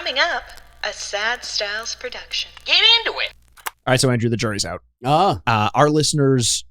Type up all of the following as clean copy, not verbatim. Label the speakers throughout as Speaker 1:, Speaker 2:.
Speaker 1: Coming up, a Sad Styles production.
Speaker 2: Get into it.
Speaker 3: All right, so Andrew, the jury's out.
Speaker 4: Ah,
Speaker 3: Our listeners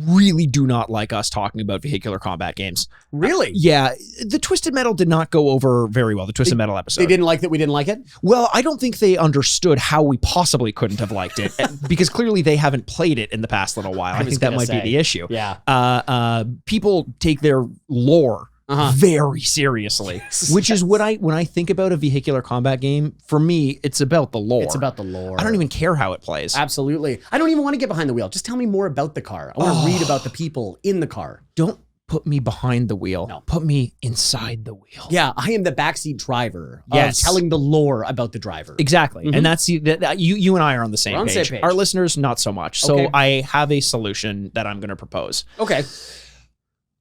Speaker 3: really do not like us talking about vehicular combat games.
Speaker 4: really?
Speaker 3: Yeah, the Twisted Metal did not go over very well, the Twisted Metal episode.
Speaker 4: They didn't like that we didn't like it?
Speaker 3: Well, I don't think they understood how we possibly couldn't have liked it, because clearly they haven't played it in the past little while. I
Speaker 4: was
Speaker 3: think that
Speaker 4: gonna
Speaker 3: might
Speaker 4: say.
Speaker 3: be the issue.
Speaker 4: Yeah.
Speaker 3: People take their lore
Speaker 4: Uh-huh.
Speaker 3: very seriously, which is what when I think about a vehicular combat game, for me, it's about the lore.
Speaker 4: It's about the lore.
Speaker 3: I don't even care how it plays.
Speaker 4: Absolutely. I don't even want to get behind the wheel. Just tell me more about the car. I want to read about the people in the car.
Speaker 3: Don't put me behind the wheel.
Speaker 4: No.
Speaker 3: Put me inside the wheel.
Speaker 4: Yeah, I am the backseat driver.
Speaker 3: Yes.
Speaker 4: Telling the lore about the driver.
Speaker 3: Exactly.
Speaker 4: Mhm.
Speaker 3: And that's you and I are on the same
Speaker 4: We're on the
Speaker 3: page.
Speaker 4: same page.
Speaker 3: Our listeners, not so much. So
Speaker 4: Okay.
Speaker 3: I have a solution that I'm going to propose.
Speaker 4: Okay.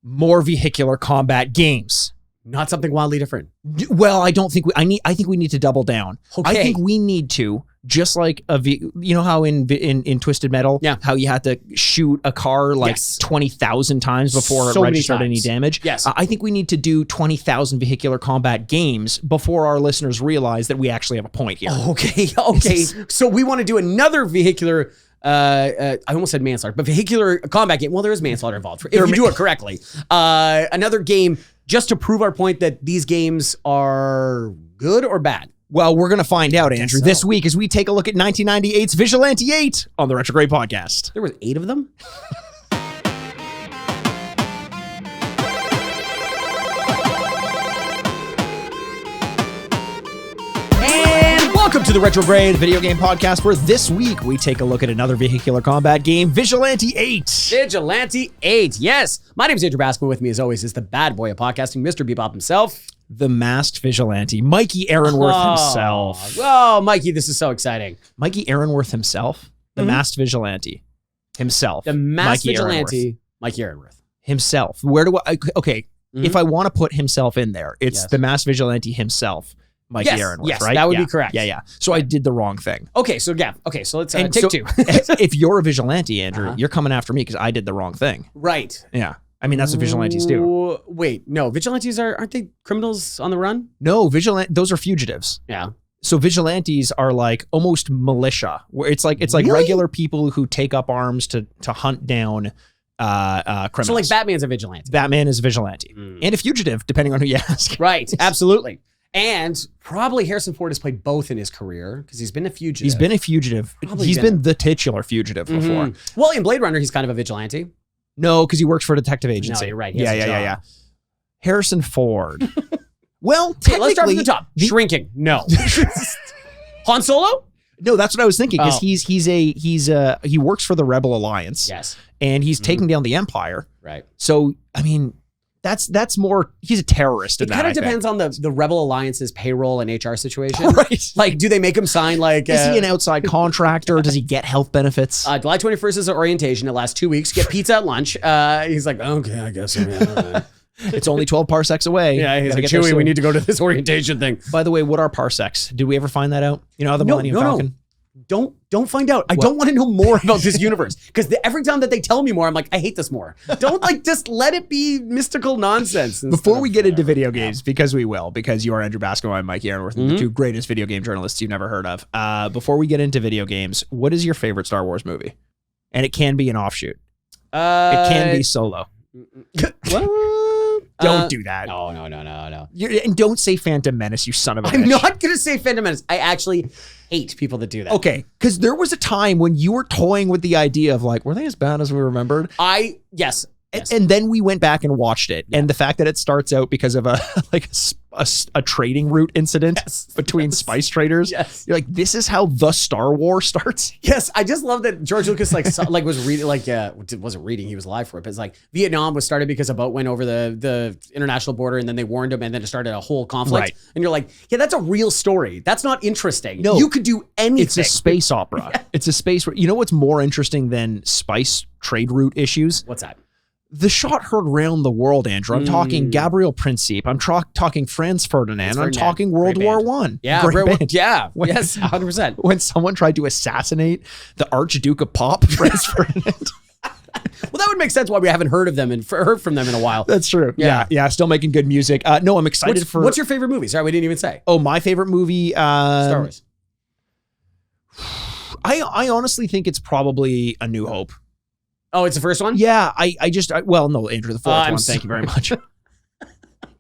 Speaker 3: More vehicular combat games.
Speaker 4: Not something wildly different.
Speaker 3: Well, I don't think I think we need to double down.
Speaker 4: Okay.
Speaker 3: I think we need to, just like you know how in Twisted Metal,
Speaker 4: Yeah.
Speaker 3: how you had to shoot a car like
Speaker 4: Yes.
Speaker 3: 20,000 times before
Speaker 4: So
Speaker 3: it
Speaker 4: many
Speaker 3: registered any
Speaker 4: times.
Speaker 3: damage.
Speaker 4: Yes.
Speaker 3: I think we need to do 20,000 vehicular combat games before our listeners realize that we actually have a point here.
Speaker 4: Okay. Okay. So we want to do another vehicular. I almost said manslaughter, but vehicular combat game. Well, there is manslaughter involved if you do it correctly. Another game just to prove our point that these games are good or bad.
Speaker 3: Well, we're going to find out, Andrew,
Speaker 4: so.
Speaker 3: this week as we take a look at 1998's Vigilante 8 on the Retrograde Podcast.
Speaker 4: There was 8 of them.
Speaker 3: And welcome to the Retrograde Video Game Podcast, where this week we take a look at another vehicular combat game, Vigilante 8.
Speaker 4: Vigilante 8. Yes. My name is Andrew Baskin. With me, as always, is the bad boy of podcasting, Mr. Bebop himself.
Speaker 3: The masked vigilante, Mikey Aaronworth himself.
Speaker 4: Oh, Mikey, this is so exciting.
Speaker 3: Mikey Aaronworth himself, the masked vigilante himself.
Speaker 4: The masked
Speaker 3: Mikey
Speaker 4: vigilante,
Speaker 3: Aaronworth.
Speaker 4: Mikey Aaronworth.
Speaker 3: Himself. Where do I, okay, if I want to put himself in there, it's
Speaker 4: Yes.
Speaker 3: the masked vigilante himself, Mikey
Speaker 4: Yes,
Speaker 3: Aaronworth,
Speaker 4: yes,
Speaker 3: right?
Speaker 4: that would be
Speaker 3: Yeah.
Speaker 4: correct.
Speaker 3: Yeah, yeah. So I did the wrong thing.
Speaker 4: Okay, so yeah. Okay, so let's
Speaker 3: And
Speaker 4: take
Speaker 3: so-
Speaker 4: two.
Speaker 3: If you're a vigilante, Andrew,
Speaker 4: Uh-huh.
Speaker 3: you're coming after me because I did the wrong thing.
Speaker 4: Right.
Speaker 3: Yeah. I mean, that's what vigilantes do.
Speaker 4: Ooh, wait, no. Vigilantes aren't they criminals on the run?
Speaker 3: No, those are fugitives.
Speaker 4: Yeah.
Speaker 3: So vigilantes are like almost militia, where it's like
Speaker 4: Really?
Speaker 3: regular people who take up arms to hunt down criminals.
Speaker 4: So like Batman's a vigilante.
Speaker 3: Batman is a vigilante and a fugitive, depending on who you ask.
Speaker 4: Right. Absolutely. And probably Harrison Ford has played both in his career because he's been a fugitive.
Speaker 3: He's been a fugitive.
Speaker 4: Probably
Speaker 3: He's
Speaker 4: been
Speaker 3: been the titular fugitive before.
Speaker 4: Mhm. Well, in Blade Runner, he's kind of a vigilante.
Speaker 3: No, because he works for a detective agency.
Speaker 4: No, you're right. He has
Speaker 3: Yeah,
Speaker 4: a
Speaker 3: yeah,
Speaker 4: job.
Speaker 3: yeah. Harrison Ford. Well,
Speaker 4: Okay, let's start from
Speaker 3: technically,
Speaker 4: the top. Shrinking. No. Han Solo?
Speaker 3: no, that's what I was thinking. Because
Speaker 4: Oh.
Speaker 3: he works for the Rebel Alliance.
Speaker 4: Yes.
Speaker 3: And he's taking down the Empire.
Speaker 4: Right.
Speaker 3: So, I mean, that's more, he's a terrorist in
Speaker 4: It
Speaker 3: that,
Speaker 4: kind
Speaker 3: I
Speaker 4: of
Speaker 3: think.
Speaker 4: depends on the Rebel Alliance's payroll and HR situation.
Speaker 3: Right.
Speaker 4: Like, do they make him sign like...
Speaker 3: Is he an outside contractor? Does he get health benefits?
Speaker 4: July 21st is an orientation. It lasts 2 weeks. Get pizza at lunch. He's like, okay, I guess.
Speaker 3: It's only 12 parsecs away.
Speaker 4: Yeah, he's
Speaker 3: Gotta
Speaker 4: like,
Speaker 3: get there
Speaker 4: Chewie, we
Speaker 3: soon.
Speaker 4: need to go to this orientation thing.
Speaker 3: By the way, what are parsecs? Did we ever find that out? You know how the Millennium Falcon?
Speaker 4: Don't find out. I don't want to know more about this universe because every time that they tell me more, I'm like, I hate this more. Don't like just let it be mystical nonsense.
Speaker 3: Before we get into video games, because we will, because you are Andrew Baskin and Mikey Aaronworth, the two greatest video game journalists you've never heard of. Before we get into video games, what is your favorite Star Wars movie? And it can be an offshoot. It can be Solo.
Speaker 4: What?
Speaker 3: Don't do that.
Speaker 4: No.
Speaker 3: And don't say Phantom Menace, you son of a bitch.
Speaker 4: I'm not gonna say Phantom Menace. I actually hate people that do that.
Speaker 3: Okay, because there was a time when you were toying with the idea of like, were they as bad as we remembered?
Speaker 4: Yes.
Speaker 3: And then we went back and watched it, and the fact that it starts out because of a trading route incident between spice traders.
Speaker 4: Yes.
Speaker 3: You're like, this is how the Star Wars starts.
Speaker 4: Yes, I just love that George Lucas was reading wasn't reading, he was alive for it, but it's like Vietnam was started because a boat went over the international border and then they warned him and then it started a whole conflict.
Speaker 3: Right.
Speaker 4: And you're like, yeah, that's a real story. That's not interesting.
Speaker 3: No.
Speaker 4: You could do anything.
Speaker 3: It's a space opera. It's a space. You know what's more interesting than spice trade route issues?
Speaker 4: What's that?
Speaker 3: The shot heard round the world, Andrew. I'm talking Gabriel Principe. I'm talking Franz Ferdinand. I'm talking World
Speaker 4: Great
Speaker 3: War
Speaker 4: band.
Speaker 3: One.
Speaker 4: Yeah,
Speaker 3: Great band.
Speaker 4: yeah,
Speaker 3: When-
Speaker 4: yes, 100%.
Speaker 3: When someone tried to assassinate the Archduke of Pop, Franz Ferdinand.
Speaker 4: Well, that would make sense why we haven't heard of them and heard from them in a while.
Speaker 3: That's true.
Speaker 4: Yeah.
Speaker 3: Yeah. Still making good music. No, I'm excited for.
Speaker 4: What's your favorite movie? Sorry, we didn't even say.
Speaker 3: Oh, my favorite movie.
Speaker 4: Star Wars.
Speaker 3: I honestly think it's probably A New Hope.
Speaker 4: Oh, it's the first one?
Speaker 3: Yeah. Well, no, Andrew, the fourth
Speaker 4: I'm
Speaker 3: one. Thank you very much.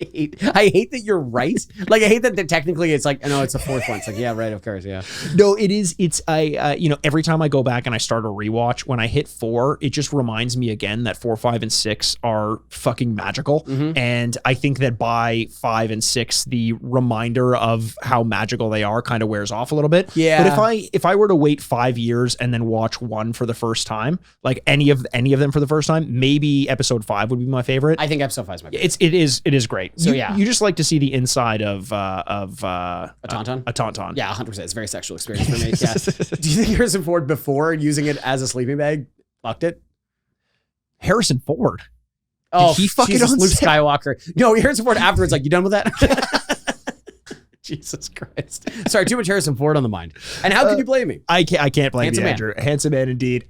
Speaker 4: I hate that you're right. Like, I hate that technically it's like, no, it's the fourth one. It's like, yeah, right, of course, yeah.
Speaker 3: No, it is. It's every time I go back and I start a rewatch, when I hit 4, it just reminds me again that 4, 5, and 6 are fucking magical.
Speaker 4: Mm-hmm.
Speaker 3: And I think that by 5 and 6, the reminder of how magical they are kind of wears off a little bit.
Speaker 4: Yeah.
Speaker 3: But if I were to wait 5 years and then watch 1 for the first time, like any of them for the first time, maybe episode 5 would be my favorite.
Speaker 4: I think episode 5 is my favorite.
Speaker 3: It is great.
Speaker 4: So,
Speaker 3: you,
Speaker 4: yeah.
Speaker 3: you just like to see the inside of a
Speaker 4: Tauntaun?
Speaker 3: A Tauntaun.
Speaker 4: Yeah, 100%. It's a very sexual experience for me. Yeah. Do you think Harrison Ford, before using it as a sleeping bag, fucked it?
Speaker 3: Harrison Ford.
Speaker 4: Oh,
Speaker 3: he fuck it
Speaker 4: Jesus,
Speaker 3: on
Speaker 4: Luke
Speaker 3: set?
Speaker 4: Skywalker. No, Harrison Ford afterwards, like, you done with that? Jesus Christ. Sorry, too much Harrison Ford on the mind. And how can you blame me?
Speaker 3: I can't blame
Speaker 4: Handsome
Speaker 3: you,
Speaker 4: man.
Speaker 3: Andrew. Handsome man indeed.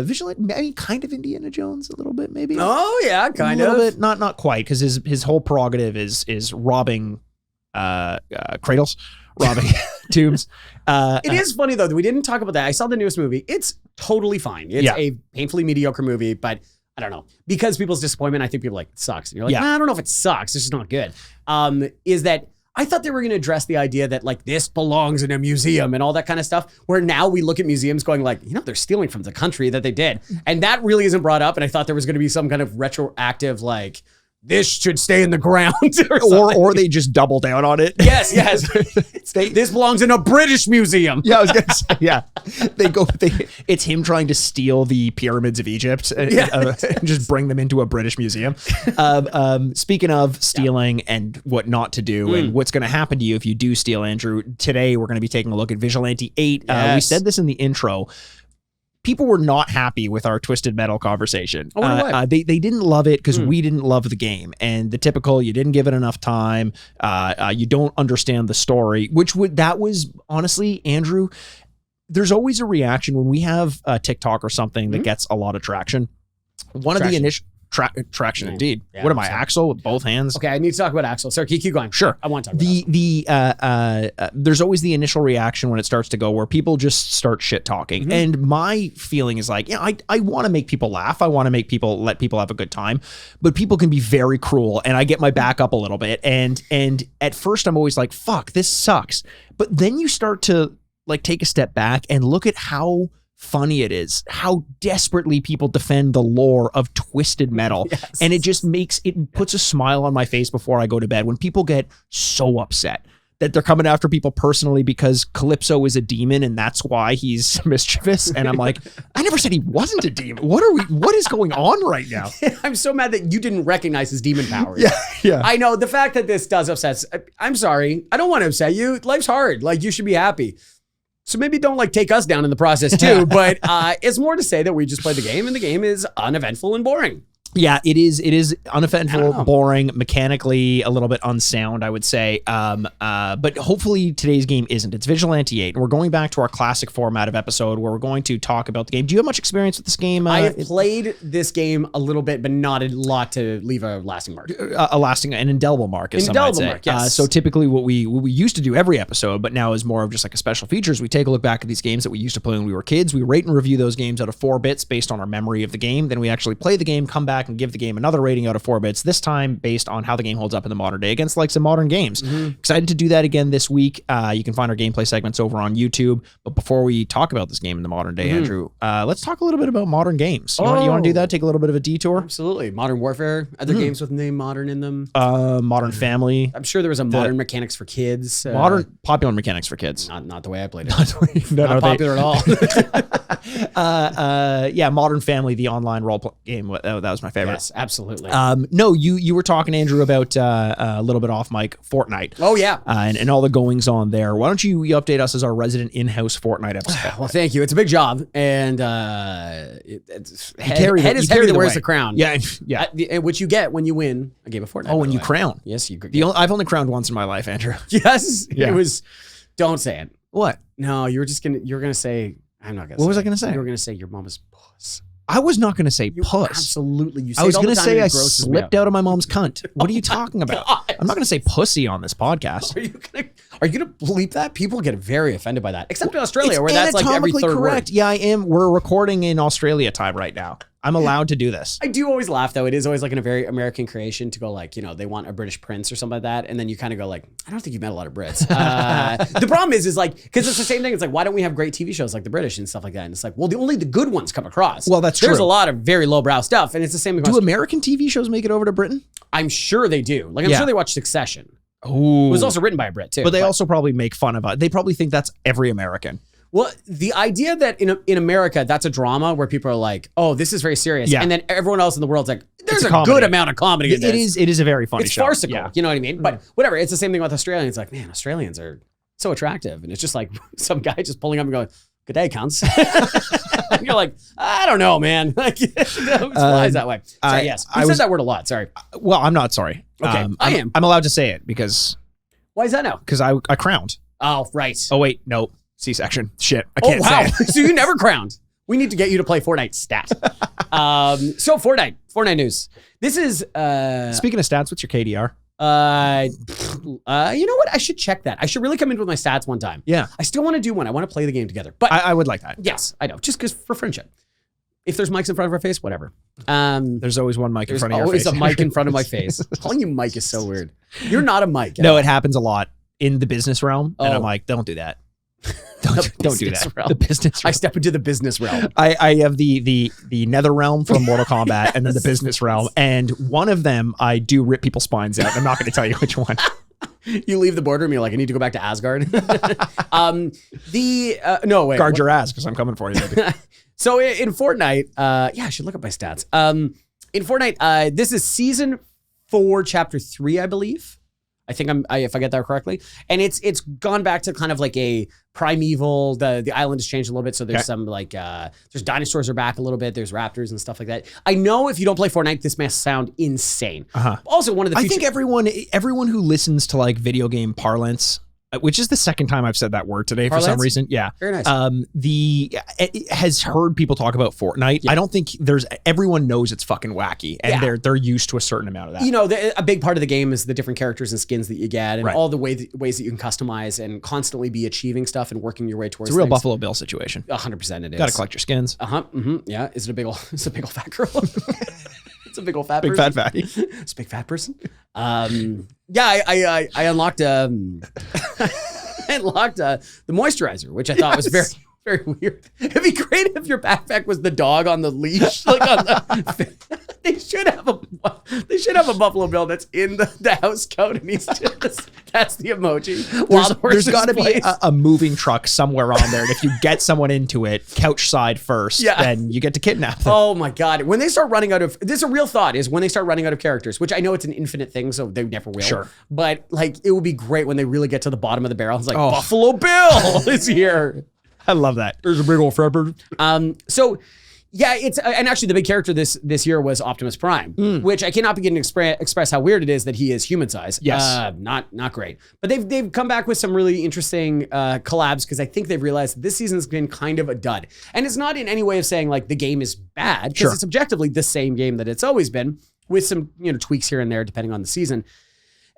Speaker 3: Visually, maybe kind of Indiana Jones a little bit, maybe.
Speaker 4: Oh, yeah, kind
Speaker 3: a
Speaker 4: of.
Speaker 3: little bit, not quite, because his whole prerogative is robbing cradles, robbing tombs.
Speaker 4: It is funny, though, that we didn't talk about that. I saw the newest movie. It's totally fine. It's
Speaker 3: Yeah.
Speaker 4: a painfully mediocre movie, but I don't know. Because people's disappointment, I think people are like, it sucks. And you're like,
Speaker 3: Yeah.
Speaker 4: nah, I don't know if it sucks. It's just not good. Is that I thought they were going to address the idea that, like, this belongs in a museum and all that kind of stuff, where now we look at museums going like, they're stealing from the country that they did. And that really isn't brought up. And I thought there was going to be some kind of retroactive, like, this should stay in the ground.
Speaker 3: or they just double down on it.
Speaker 4: Yes. This belongs in a British museum.
Speaker 3: Yeah, I was gonna say, yeah. It's him trying to steal the pyramids of Egypt and just bring them into a British museum. Speaking of stealing and what not to do and what's going to happen to you if you do steal, Andrew, today we're going to be taking a look at Vigilante 8. We
Speaker 4: Yes.
Speaker 3: said this in the intro. People were not happy with our Twisted Metal conversation.
Speaker 4: I wonder why.
Speaker 3: They didn't love it because we didn't love the game, and the typical you didn't give it enough time. You don't understand the story, that was honestly, Andrew. There's always a reaction when we have a TikTok or something that gets a lot of traction. One of the initial traction, indeed.
Speaker 4: Yeah,
Speaker 3: What am I,
Speaker 4: sorry.
Speaker 3: Axel with both hands?
Speaker 4: Okay, I need to talk about Axel. Sorry, keep going.
Speaker 3: Sure.
Speaker 4: I want to talk about Axel.
Speaker 3: There's always the initial reaction when it starts to go where people just start shit talking. And my feeling is like, I want to make people laugh. I want to let people have a good time, but people can be very cruel, and I get my back up a little bit. And at first I'm always like, fuck, this sucks. But then you start to like take a step back and look at how funny it is, how desperately people defend the lore of Twisted Metal.
Speaker 4: Yes.
Speaker 3: And it puts a smile on my face before I go to bed when people get so upset that they're coming after people personally because Calypso is a demon and that's why he's mischievous. And I'm like, I never said he wasn't a demon. What is going on right now?
Speaker 4: I'm so mad that you didn't recognize his demon powers.
Speaker 3: Yeah.
Speaker 4: I know the fact that this does upset. I'm sorry. I don't want to upset you. Life's hard. Like, you should be happy. So maybe don't like take us down in the process too. But it's more to say that we just played the game and the game is uneventful and boring.
Speaker 3: Yeah, it is
Speaker 4: I don't
Speaker 3: uneventful,
Speaker 4: know.
Speaker 3: boring, mechanically a little bit unsound, I would say. But hopefully today's game isn't. It's Vigilante 8, and we're going back to our classic format of episode where we're going to talk about the game. Do you have much experience with this game?
Speaker 4: I have played this game a little bit, but not a lot to leave a lasting mark.
Speaker 3: A lasting, an indelible mark, as some might
Speaker 4: Indelible
Speaker 3: say.
Speaker 4: mark, yes.
Speaker 3: So typically what we used to do every episode, but now is more of just like a special features. We take a look back at these games that we used to play when we were kids. We rate and review those games out of 4 bits based on our memory of the game. Then we actually play the game, come back and give the game another rating out of 4 bits, this time based on how the game holds up in the modern day against like some modern games. Excited to do that again this week. You can find our gameplay segments over on YouTube. But before we talk about this game in the modern day, Andrew, let's talk a little bit about modern games. You want to do that? Take a little bit of a detour?
Speaker 4: Absolutely. Modern Warfare, other games with the name modern in them.
Speaker 3: Modern Family.
Speaker 4: I'm sure there was a modern mechanics for kids.
Speaker 3: Modern popular mechanics for kids.
Speaker 4: Not the way I played it.
Speaker 3: No,
Speaker 4: Not popular at all.
Speaker 3: Yeah, Modern Family, the online role game. That was my favorite.
Speaker 4: Yes, absolutely.
Speaker 3: No, you were talking, Andrew, about a little bit off mic, Fortnite.
Speaker 4: Oh, yeah.
Speaker 3: And all the goings on there. Why don't you update us as our resident in-house Fortnite episode?
Speaker 4: Well, thank you. It's a big job, and it's head is heavy that wears the crown.
Speaker 3: Yeah.
Speaker 4: Which you get when you win a game of Fortnite.
Speaker 3: Oh, when
Speaker 4: by the
Speaker 3: you
Speaker 4: way.
Speaker 3: crown.
Speaker 4: Yes, you.
Speaker 3: I've only crowned once in my life, Andrew.
Speaker 4: Yes,
Speaker 3: Yeah.
Speaker 4: it was. Don't say it.
Speaker 3: What?
Speaker 4: No, you were gonna say. I'm not gonna.
Speaker 3: What was I gonna say?
Speaker 4: You were gonna say your mama's puss.
Speaker 3: I was not going to say
Speaker 4: You
Speaker 3: puss.
Speaker 4: absolutely. You say
Speaker 3: I was
Speaker 4: going to
Speaker 3: say I
Speaker 4: grosses me
Speaker 3: slipped out of my mom's cunt. What are you talking about?
Speaker 4: God.
Speaker 3: I'm not going to say pussy on this podcast.
Speaker 4: Are you gonna bleep that? People get very offended by that, except in Australia, where that's like every
Speaker 3: anatomically
Speaker 4: third
Speaker 3: correct.
Speaker 4: word.
Speaker 3: Yeah, I am. We're recording in Australia time right now. I'm allowed to do this.
Speaker 4: I do always laugh though. It is always like in a very American creation to go like, they want a British prince or something like that, and then you kind of go like, I don't think you've met a lot of Brits. The problem is like, because it's the same thing. It's like, why don't we have great TV shows like the British and stuff like that? And it's like, well, only the good ones come across.
Speaker 3: Well, that's
Speaker 4: There's
Speaker 3: true.
Speaker 4: a lot of very lowbrow stuff, and it's the same.
Speaker 3: Do American TV shows make it over to Britain?
Speaker 4: I'm sure they do. Like, I'm
Speaker 3: Yeah.
Speaker 4: sure they watch Succession.
Speaker 3: Ooh.
Speaker 4: It was also written by a Brit too.
Speaker 3: But they also probably make fun of it. They probably think that's every American.
Speaker 4: Well, the idea that in America, that's a drama where people are like, oh, this is very serious.
Speaker 3: Yeah.
Speaker 4: And then everyone else in the world's like, there's
Speaker 3: It's a
Speaker 4: a
Speaker 3: comedy.
Speaker 4: good amount of comedy in this.
Speaker 3: It is a very funny
Speaker 4: It's
Speaker 3: show.
Speaker 4: farcical.
Speaker 3: Yeah.
Speaker 4: You know what I mean? But whatever. It's the same thing with Australians. It's like, man, Australians are so attractive. And it's just like some guy just pulling up and going, good day, cunts. And you're like, I don't know, man. Like, it flies that way. So yes, I said that word a lot. Sorry.
Speaker 3: Well, I'm not sorry.
Speaker 4: Okay, I am.
Speaker 3: I'm allowed to say it because
Speaker 4: Why is that now?
Speaker 3: I crowned.
Speaker 4: Oh, right.
Speaker 3: Oh wait, no. C-section. Shit. I
Speaker 4: Oh,
Speaker 3: can't
Speaker 4: wow.
Speaker 3: say it.
Speaker 4: So you never crowned. We need to get you to play Fortnite stat. So Fortnite news. This is
Speaker 3: Speaking of stats, what's your KDR?
Speaker 4: you know what? I should check that. I should really come in with my stats one time.
Speaker 3: Yeah.
Speaker 4: I still want to do one. I want to play the game together. But
Speaker 3: I would like that.
Speaker 4: yes, I know. Just because for friendship. If there's mics in front of our face, whatever.
Speaker 3: There's always one mic in
Speaker 4: There's
Speaker 3: front of your
Speaker 4: always
Speaker 3: face.
Speaker 4: a mic in front of my face. Calling you Mike is so weird. You're not a mic.
Speaker 3: No, it happens a lot in the business realm. And
Speaker 4: Oh.
Speaker 3: I'm like, don't do that.
Speaker 4: The
Speaker 3: Don't do
Speaker 4: business
Speaker 3: that.
Speaker 4: realm.
Speaker 3: The business
Speaker 4: I
Speaker 3: realm.
Speaker 4: step into the business realm.
Speaker 3: I have the nether realm from Mortal Kombat and then the
Speaker 4: Yes.
Speaker 3: business realm. And one of them, I do rip people's spines out. I'm not going to tell you which one.
Speaker 4: You leave the boardroom, you're like, I need to go back to Asgard. No, wait.
Speaker 3: Guard your ass because I'm coming for you, baby.
Speaker 4: So in Fortnite, I should look at my stats. In Fortnite, this is season 4, chapter 3, I believe. I think if I get that correctly. And it's gone back to kind of like a primeval. The island has changed a little bit. So there's some like there's dinosaurs are back a little bit. There's raptors and stuff like that. I know if you don't play Fortnite, this must sound insane. Also, one of the
Speaker 3: I think everyone who listens to like video game parlance, which is the second time I've said that word today for some
Speaker 4: Parlance?
Speaker 3: reason. Yeah.
Speaker 4: Very nice.
Speaker 3: It has heard people talk about Fortnite.
Speaker 4: Yeah.
Speaker 3: I don't think everyone knows it's fucking wacky and
Speaker 4: Yeah.
Speaker 3: they're used to a certain amount of that.
Speaker 4: You know, a big part of the game is the different characters and skins that you get and
Speaker 3: Right.
Speaker 4: all the ways that you can customize and constantly be achieving stuff and working your way towards
Speaker 3: It's a real
Speaker 4: things.
Speaker 3: Buffalo Bill situation.
Speaker 4: 100% it is.
Speaker 3: Got to collect your skins.
Speaker 4: Yeah. Is it a big old fat girl? It's a big old fat
Speaker 3: Big
Speaker 4: person.
Speaker 3: fat fatty.
Speaker 4: It's a big fat person. I unlocked I unlocked the moisturizer, which I thought was very, very weird. It'd be great if your backpack was the dog on the leash. Like on the, they should have a Buffalo Bill that's in the house coat, and he's just that's the emoji. While the horse
Speaker 3: There's
Speaker 4: is
Speaker 3: got to be
Speaker 4: placed.
Speaker 3: a moving truck somewhere on there. And if you get someone into it, couch side first,
Speaker 4: Yeah.
Speaker 3: then you get to kidnap them.
Speaker 4: Oh my God. When they start running out of, this is a real thought, is when they start running out of characters, which I know it's an infinite thing, so they never will.
Speaker 3: Sure.
Speaker 4: But like, it would be great when they really get to the bottom of the barrel. It's like,
Speaker 3: Oh.
Speaker 4: Buffalo Bill is here.
Speaker 3: I love that.
Speaker 4: There's a big old fat bird. So yeah, it's, and actually the big character this year was Optimus Prime, which I cannot begin to express how weird it is that he is human size.
Speaker 3: Yes.
Speaker 4: Not great. But they've come back with some really interesting collabs because I think they've realized that this season's been kind of a dud. And it's not in any way of saying like the game is bad, because
Speaker 3: Sure.
Speaker 4: it's objectively the same game that it's always been, with some tweaks here and there depending on the season.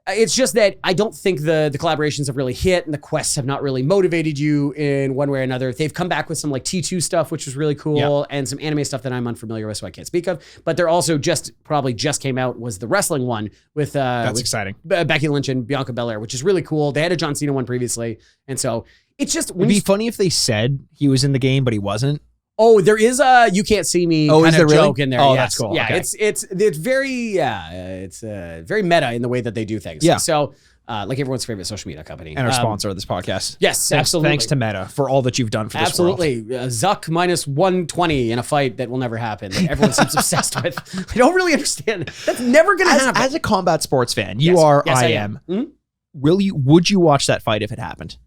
Speaker 4: It's just that I don't think the collaborations have really hit, and the quests have not really motivated you in one way or another. They've come back with some like T2 stuff, which was really cool, and some anime stuff that I'm unfamiliar with, so I can't speak of. But they're also probably just came out was the wrestling one with
Speaker 3: That's exciting.
Speaker 4: Becky Lynch and Bianca Belair, which is really cool. They had a John Cena one previously, and so it's just when
Speaker 3: It'd be funny if they said he was in the game, but he wasn't.
Speaker 4: Oh, there is a "you can't see me"
Speaker 3: Oh, is
Speaker 4: kind of
Speaker 3: there really?
Speaker 4: joke in there.
Speaker 3: Oh,
Speaker 4: yes.
Speaker 3: that's cool.
Speaker 4: Yeah,
Speaker 3: Okay.
Speaker 4: it's very it's very meta in the way that they do things.
Speaker 3: Yeah.
Speaker 4: So like everyone's favorite social media company
Speaker 3: And our sponsor of this podcast.
Speaker 4: Yes,
Speaker 3: Thanks,
Speaker 4: absolutely.
Speaker 3: Thanks to Meta for all that you've done for this world.
Speaker 4: Absolutely. Zuck minus 120 in a fight that will never happen. That everyone seems obsessed with. I don't really understand. That's never going to happen.
Speaker 3: As a combat sports fan, you
Speaker 4: Yes.
Speaker 3: are,
Speaker 4: Yes,
Speaker 3: I
Speaker 4: I
Speaker 3: am.
Speaker 4: am.
Speaker 3: Would you watch that fight if it happened?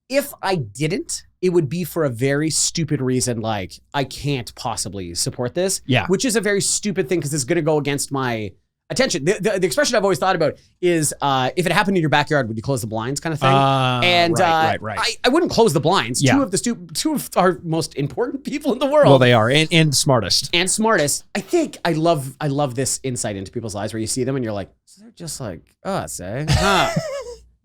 Speaker 4: If I didn't, it would be for a very stupid reason, like I can't possibly support this.
Speaker 3: Yeah.
Speaker 4: Which is a very stupid thing because it's going to go against my attention. The expression I've always thought about is if it happened in your backyard, would you close the blinds kind of thing?
Speaker 3: Right.
Speaker 4: I wouldn't close the blinds.
Speaker 3: Yeah.
Speaker 4: Two of our most important people in the world.
Speaker 3: Well, they are, and smartest.
Speaker 4: And smartest. I think I love this insight into people's lives where you see them and you're like, so they're just like us, eh? Huh.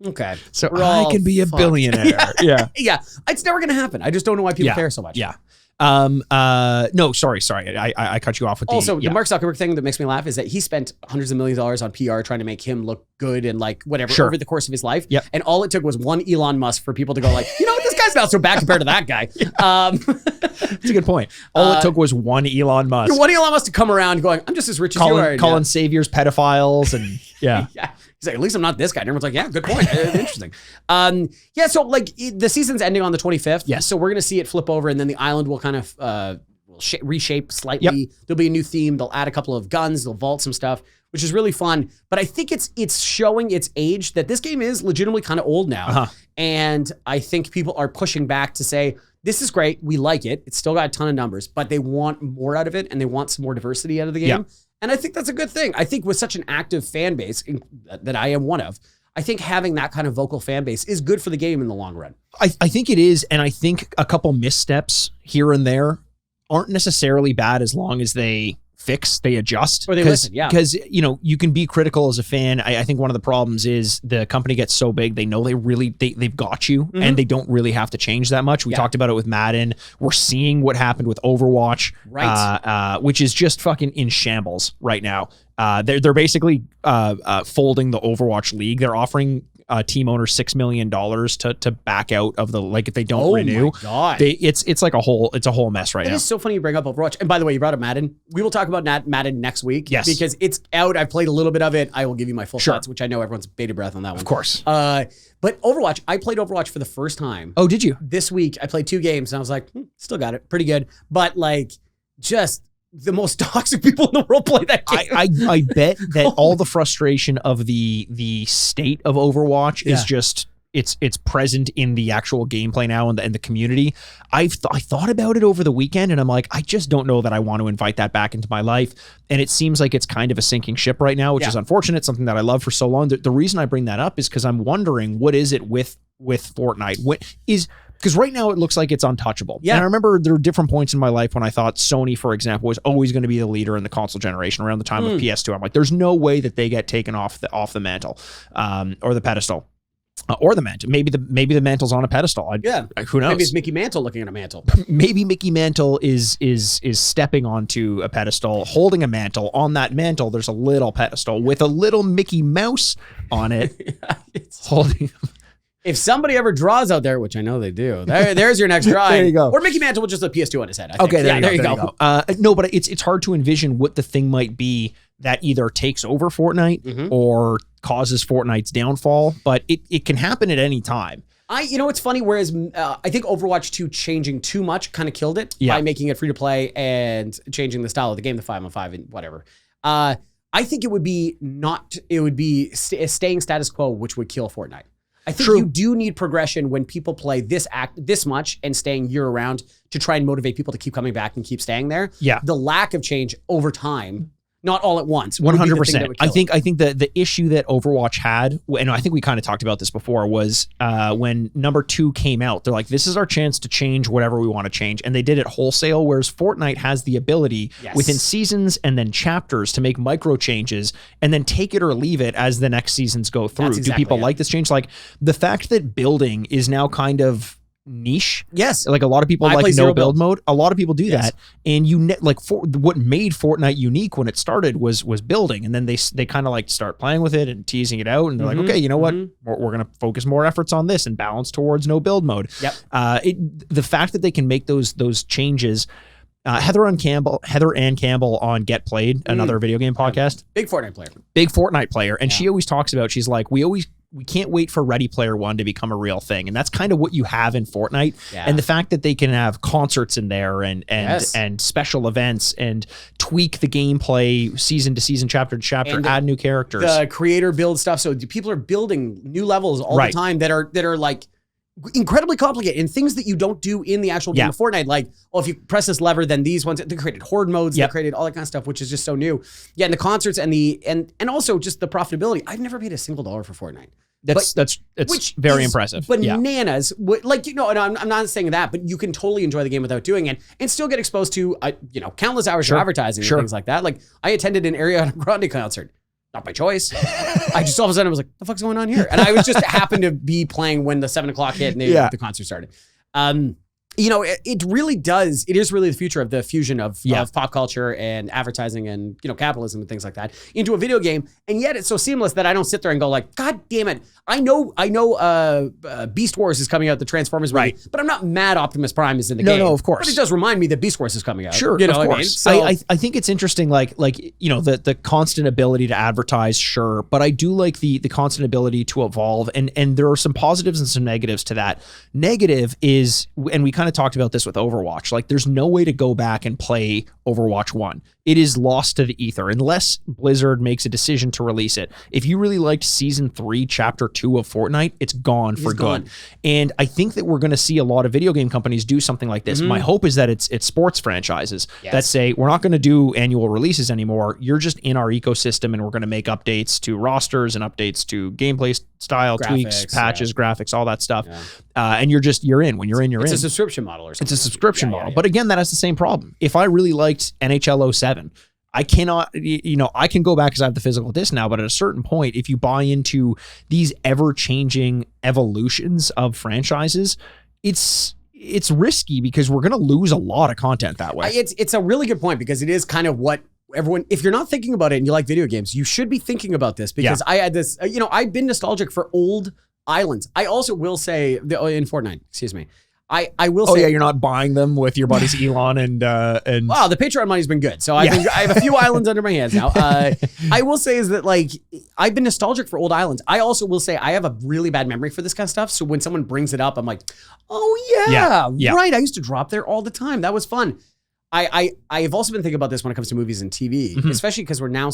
Speaker 4: Okay.
Speaker 3: So
Speaker 4: We're
Speaker 3: I
Speaker 4: all
Speaker 3: can be a
Speaker 4: fucked.
Speaker 3: billionaire. Yeah.
Speaker 4: Yeah. It's never going to happen. I just don't know why people
Speaker 3: Yeah.
Speaker 4: care so much.
Speaker 3: Yeah. No, sorry. I cut you off with
Speaker 4: Also,
Speaker 3: the
Speaker 4: the Mark Zuckerberg thing that makes me laugh is that he spent hundreds of millions of dollars on PR trying to make him look good and like whatever
Speaker 3: Sure.
Speaker 4: over the course of his life.
Speaker 3: Yep.
Speaker 4: And all it took was one Elon Musk for people to go like, you know what, this guy's not so bad compared to that guy.
Speaker 3: That's a good point. All it took was one Elon Musk.
Speaker 4: One Elon Musk to come around going, I'm just as rich as you are.
Speaker 3: Calling saviors pedophiles and yeah.
Speaker 4: Yeah. He's like, at least I'm not this guy. And everyone's like, yeah, good point. Interesting. Yeah. So like the season's ending on the 25th.
Speaker 3: Yes.
Speaker 4: So we're going to see it flip over and then the island will kind of reshape slightly.
Speaker 3: Yep.
Speaker 4: There'll be a new theme. They'll add a couple of guns. They'll vault some stuff, which is really fun. But I think it's showing its age that this game is legitimately kind of old now.
Speaker 3: Uh-huh.
Speaker 4: And I think people are pushing back to say, this is great. We like it. It's still got a ton of numbers, but they want more out of it and they want some more diversity out of the game.
Speaker 3: Yeah.
Speaker 4: And I think that's a good thing. I think with such an active fan base that I am one of, I think having that kind of vocal fan base is good for the game in the long run.
Speaker 3: I think it is, and I think a couple missteps here and there aren't necessarily bad as long as they adjust.
Speaker 4: Or they listen, yeah.
Speaker 3: Because, you can be critical as a fan. I think one of the problems is the company gets so big, they know they've got you, and they don't really have to change that much. We talked about it with Madden. We're seeing what happened with Overwatch,
Speaker 4: right?
Speaker 3: Which is just fucking in shambles right now. They're basically folding the Overwatch League. They're offering team owners $6 million to back out of the, like, if they don't renew.
Speaker 4: My God.
Speaker 3: It's like a whole mess right
Speaker 4: It
Speaker 3: now.
Speaker 4: is so funny you bring up Overwatch. And by the way, you brought up Madden. We will talk about Madden next week.
Speaker 3: Yes.
Speaker 4: Because it's out. I've played a little bit of it. I will give you my full
Speaker 3: Sure.
Speaker 4: thoughts, which I know everyone's bated breath on that one.
Speaker 3: Of course.
Speaker 4: But Overwatch, I played Overwatch for the first time.
Speaker 3: Oh, did you?
Speaker 4: This week, I played 2 games and I was like, still got it. Pretty good. But like, just the most toxic people in the world play that game.
Speaker 3: I bet that all the frustration of the state of Overwatch is just it's present in the actual gameplay now and the community. I thought about it over the weekend and I'm like, I just don't know that I want to invite that back into my life. And it seems like it's kind of a sinking ship right now, which is unfortunate. Something that I love for so long. The reason I bring that up is because I'm wondering what is it with Fortnite? Because right now it looks like it's untouchable.
Speaker 4: Yeah.
Speaker 3: And I remember there were different points in my life when I thought Sony, for example, was always going to be the leader in the console generation around the time of PS2. I'm like, there's no way that they get taken off the mantle or the pedestal. Or the mantle. Maybe the mantle's on a pedestal. Who knows?
Speaker 4: Maybe it's Mickey Mantle looking at a mantle.
Speaker 3: Maybe Mickey Mantle is stepping onto a pedestal, holding a mantle. On that mantle, there's a little pedestal with a little Mickey Mouse on it, holding.
Speaker 4: If somebody ever draws out there, which I know they do, there's your next drawing.
Speaker 3: There you go.
Speaker 4: Or Mickey Mantle with just a PS2 on his head. I think.
Speaker 3: Okay, there you
Speaker 4: go.
Speaker 3: No, but it's hard to envision what the thing might be that either takes over Fortnite or causes Fortnite's downfall. But it can happen at any time.
Speaker 4: It's funny. Whereas I think Overwatch 2 changing too much kind of killed it by making it free to play and changing the style of the game, the 5-on-5 and whatever. I think it would be staying status quo, which would kill Fortnite. I think you do need progression when people play this much and staying year round to try and motivate people to keep coming back and keep staying there.
Speaker 3: Yeah.
Speaker 4: The lack of change over time, not all at once.
Speaker 3: 100%. I think the issue that Overwatch had, and I think we kind of talked about this before, was when number 2 came out, they're like, this is our chance to change whatever we want to change. And they did it wholesale, whereas Fortnite has the ability within seasons and then chapters to make micro changes and then take it or leave it as the next seasons go through. Do people like this change? Like the fact that building is now kind of niche.
Speaker 4: Yes.
Speaker 3: Like a lot of people like no build mode. A lot of people do that. And what made Fortnite unique when it started was building. And then they kind of like start playing with it and teasing it out. And they're like, okay, you know what? We're going to focus more efforts on this and balance towards no build mode.
Speaker 4: Yep.
Speaker 3: The fact that they can make those changes. Heather Ann Campbell on Get Played, another video game podcast.
Speaker 4: Big Fortnite player.
Speaker 3: And she always talks about, she's like, we can't wait for Ready Player One to become a real thing. And that's kind of what you have in Fortnite. Yeah. And the fact that they can have concerts in there and special events and tweak the gameplay season to season, chapter to chapter, add new characters.
Speaker 4: The creator build stuff. So people are building new levels all the time that are like incredibly complicated and things that you don't do in the actual game of Fortnite. Like, oh, if you press this lever, then these ones, they created horde modes, they created all that kind of stuff, which is just so new. Yeah, and the concerts and also just the profitability. I've never paid a single dollar for Fortnite.
Speaker 3: It's very impressive.
Speaker 4: Bananas. Like, and I'm not saying that, but you can totally enjoy the game without doing it and still get exposed to, countless hours of advertising and things like that. Like, I attended an Ariana Grande concert. Not by choice. I just all of a sudden I was like, the fuck's going on here? And I was just happened to be playing when the 7 o'clock hit and the concert started. It really does. It is really the future of the fusion of pop culture and advertising and, capitalism and things like that into a video game. And yet it's so seamless that I don't sit there and go like, God damn it. I know Beast Wars is coming out, the Transformers movie, but I'm not mad Optimus Prime is in the game.
Speaker 3: No, of course.
Speaker 4: But it does remind me that Beast Wars is coming out.
Speaker 3: Sure,
Speaker 4: of
Speaker 3: course.
Speaker 4: I mean? So,
Speaker 3: I think it's interesting, the constant ability to advertise, sure, but I do like the constant ability to evolve, and there are some positives and some negatives to that. Negative is, and we kind of talked about this with Overwatch, like there's no way to go back and play Overwatch 1. It is lost to the ether unless Blizzard makes a decision to release it. If you really liked Season 3, Chapter 2 of Fortnite, it's gone for good. And I think that we're going to see a lot of video game companies do something like this. My hope is that it's sports franchises that say, we're not going to do annual releases anymore. You're just in our ecosystem, and we're going to make updates to rosters and updates to gameplay style, tweaks, patches, graphics, all that stuff. And you're in. When you're in,
Speaker 4: it's a subscription model or something.
Speaker 3: It's a subscription model. But again, that has the same problem. If I really liked NHL 07, I cannot, I can go back because I have the physical disc now, but at a certain point, if you buy into these ever-changing evolutions of franchises, it's risky because we're going to lose a lot of content that way.
Speaker 4: It's a really good point because it is kind of what everyone, if you're not thinking about it and you like video games, you should be thinking about this because I had this, I've been nostalgic for old islands. I also will say, in Fortnite, excuse me, I will say.
Speaker 3: Oh yeah, you're not buying them with your buddies Elon and.
Speaker 4: Wow, the Patreon money's been good, so I have a few islands under my hands now. I will say is that like I've been nostalgic for old islands. I also will say I have a really bad memory for this kind of stuff. So when someone brings it up, I'm like, oh yeah, right. I used to drop there all the time. That was fun. I've also been thinking about this when it comes to movies and TV, especially because we're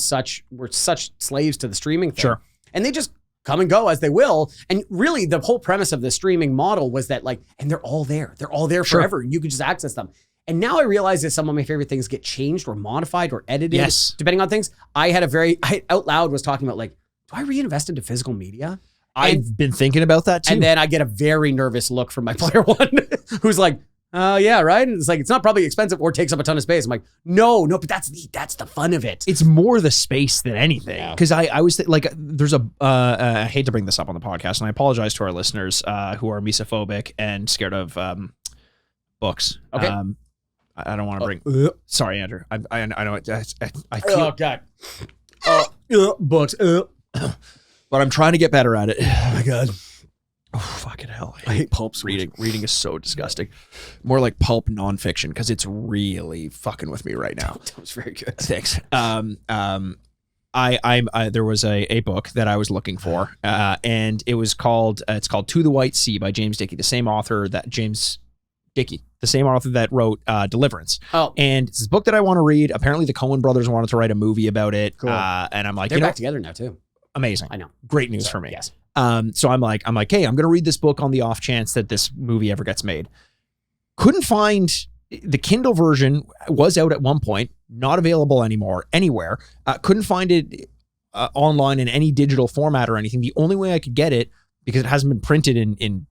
Speaker 4: such slaves to the streaming thing.
Speaker 3: Sure.
Speaker 4: And they just come and go as they will. And really the whole premise of the streaming model was that and they're all there. They're all there forever. You could just access them. And now I realize that some of my favorite things get changed or modified or edited depending on things. I out loud was talking about do I reinvest into physical media?
Speaker 3: I've been thinking about that too.
Speaker 4: And then I get a very nervous look from my player one who's like, yeah, right. And it's like, it's not probably expensive or takes up a ton of space. I'm like, no, but that's the fun of it.
Speaker 3: It's more the space than anything. Because I was there's I hate to bring this up on the podcast, and I apologize to our listeners who are misophobic and scared of books.
Speaker 4: Okay.
Speaker 3: I don't want to bring. Sorry, Andrew. I know it. I feel.
Speaker 4: Oh God. Books.
Speaker 3: But I'm trying to get better at it. Oh my God. Oh, fucking hell. I hate pulps. Reading is so disgusting. More like pulp nonfiction because it's really fucking with me right now.
Speaker 4: That was very good.
Speaker 3: Thanks. There was a book that I was looking for, and it was called, it's called To the White Sea by James Dickey, the same author that wrote Deliverance.
Speaker 4: Oh.
Speaker 3: And it's this book that I want to read. Apparently the Coen brothers wanted to write a movie about it.
Speaker 4: Cool.
Speaker 3: And I'm like,
Speaker 4: they're back together now too.
Speaker 3: Amazing.
Speaker 4: I know.
Speaker 3: Great news for me.
Speaker 4: Yes.
Speaker 3: So I'm like, hey, I'm going to read this book on the off chance that this movie ever gets made. Couldn't find the Kindle version. Was out at one point, not available anymore anywhere. Couldn't find it online in any digital format or anything. The only way I could get it, because it hasn't been printed in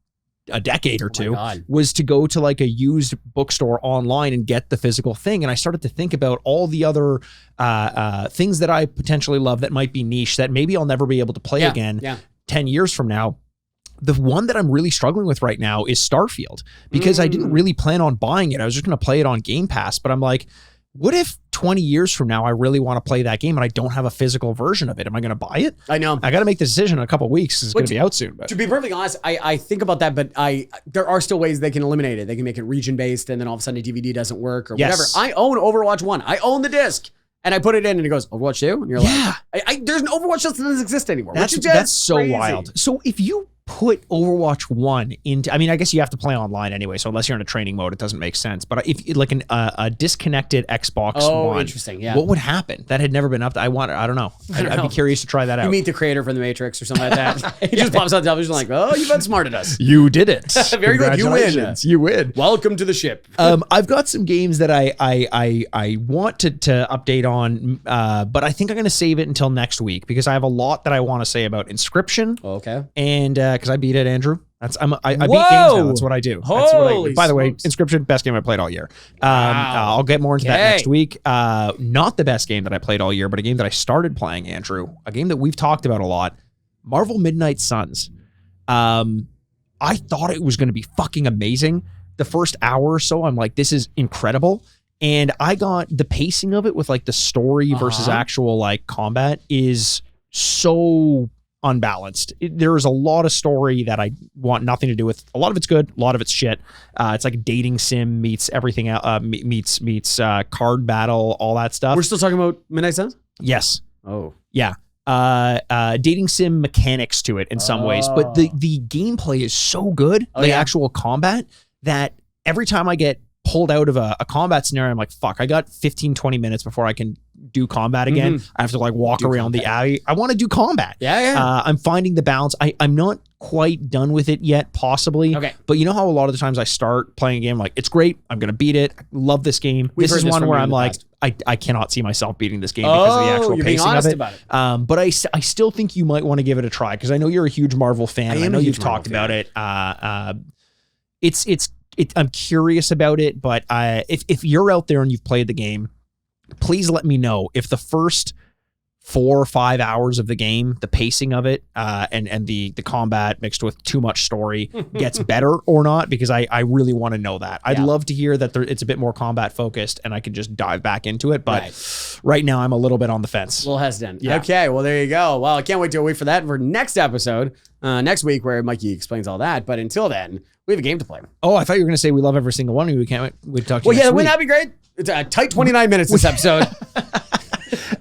Speaker 3: a decade or two, was to go to a used bookstore online and get the physical thing. And I started to think about all the other things that I potentially love that might be niche that maybe I'll never be able to play again 10 years from now. The one that I'm really struggling with right now is Starfield, because I didn't really plan on buying it. I was just going to play it on Game Pass, but I'm like, what if 20 years from now I really want to play that game and I don't have a physical version of it? Am I going to buy it?
Speaker 4: I know.
Speaker 3: I got to make the decision in a couple of weeks. It's going to be out soon. But.
Speaker 4: To be perfectly honest, I think about that, but there are still ways they can eliminate it. They can make it region-based, and then all of a sudden a DVD doesn't work or whatever. I own Overwatch 1. I own the disc. And I put it in and it goes, Overwatch 2? And you're like, there's an Overwatch that doesn't exist anymore.
Speaker 3: That's so wild. So if you put Overwatch 1 into, I mean, I guess you have to play online anyway, so unless you're in a training mode, it doesn't make sense. But if like a disconnected Xbox One,
Speaker 4: interesting. Yeah.
Speaker 3: what would happen? That had never been up to, I don't know. I'd be curious to try that out.
Speaker 4: You meet the creator from The Matrix or something like that. He just pops on television like, oh, you've outsmarted us.
Speaker 3: You did it.
Speaker 4: Very good. You win.
Speaker 3: You win.
Speaker 4: Welcome to the ship.
Speaker 3: I've got some games that I want to update on, but I think I'm going to save it until next week because I have a lot that I want to say about Inscription.
Speaker 4: Okay.
Speaker 3: And because I beat it, Andrew. I beat games
Speaker 4: Whoa!
Speaker 3: now. That's what I do. That's what I do.
Speaker 4: Holy
Speaker 3: By the way,
Speaker 4: smokes.
Speaker 3: Inscription, best game I played all year.
Speaker 4: Wow.
Speaker 3: I'll get more into that
Speaker 4: Okay.
Speaker 3: next week. Not the best game that I played all year, but a game that I started playing, Andrew. A game that we've talked about a lot. Marvel Midnight Suns. I thought it was going to be fucking amazing. The first hour or so, I'm like, this is incredible. And I got the pacing of it with like the story versus actual like combat is so unbalanced. There's a lot of story that I want nothing to do with. A lot of it's good, a lot of it's shit. It's like a dating sim meets everything else, meets card battle, all that stuff.
Speaker 4: We're still talking about Midnight Suns?
Speaker 3: Yes.
Speaker 4: Oh.
Speaker 3: Yeah. Dating sim mechanics to it in some ways, but the gameplay is so good, the actual combat, that every time I get pulled out of a combat scenario, I'm like, fuck, I got 15, 20 minutes before I can do combat again. I have to like walk around the alley. I want to do combat.
Speaker 4: Yeah.
Speaker 3: I'm finding the balance. I'm not quite done with it yet, possibly.
Speaker 4: Okay.
Speaker 3: But you know how a lot of the times I start playing a game, like, it's great, I'm going to beat it. I love this game.
Speaker 4: We've
Speaker 3: This
Speaker 4: heard
Speaker 3: is
Speaker 4: this
Speaker 3: one
Speaker 4: from
Speaker 3: where
Speaker 4: you in
Speaker 3: I'm
Speaker 4: the
Speaker 3: like,
Speaker 4: past.
Speaker 3: I cannot see myself beating this game because of the actual
Speaker 4: you're being
Speaker 3: pacing
Speaker 4: honest
Speaker 3: of it.
Speaker 4: about it.
Speaker 3: But I still think you might want to give it a try because I know you're a huge Marvel fan. I
Speaker 4: am
Speaker 3: know
Speaker 4: a
Speaker 3: you've
Speaker 4: huge Marvel
Speaker 3: talked about it. I'm curious about it, but if you're out there and you've played the game, please let me know if the first 4 or 5 hours of the game, the pacing of it, and the combat mixed with too much story gets better or not, because I really want to know that. I'd love to hear that it's a bit more combat focused and I can just dive back into it. But right now I'm a little bit on the fence.
Speaker 4: A little hesitant.
Speaker 3: Yeah.
Speaker 4: Okay, well, there you go. Well, I can't wait to wait for that for next episode, next week, where Mikey explains all that. But until then, we have a game to play.
Speaker 3: Oh, I thought you were going to say we love every single one of you. We can't wait. We talk to
Speaker 4: Well,
Speaker 3: you
Speaker 4: yeah,
Speaker 3: next
Speaker 4: wouldn't
Speaker 3: week.
Speaker 4: that be great? It's a tight 29 minutes this episode.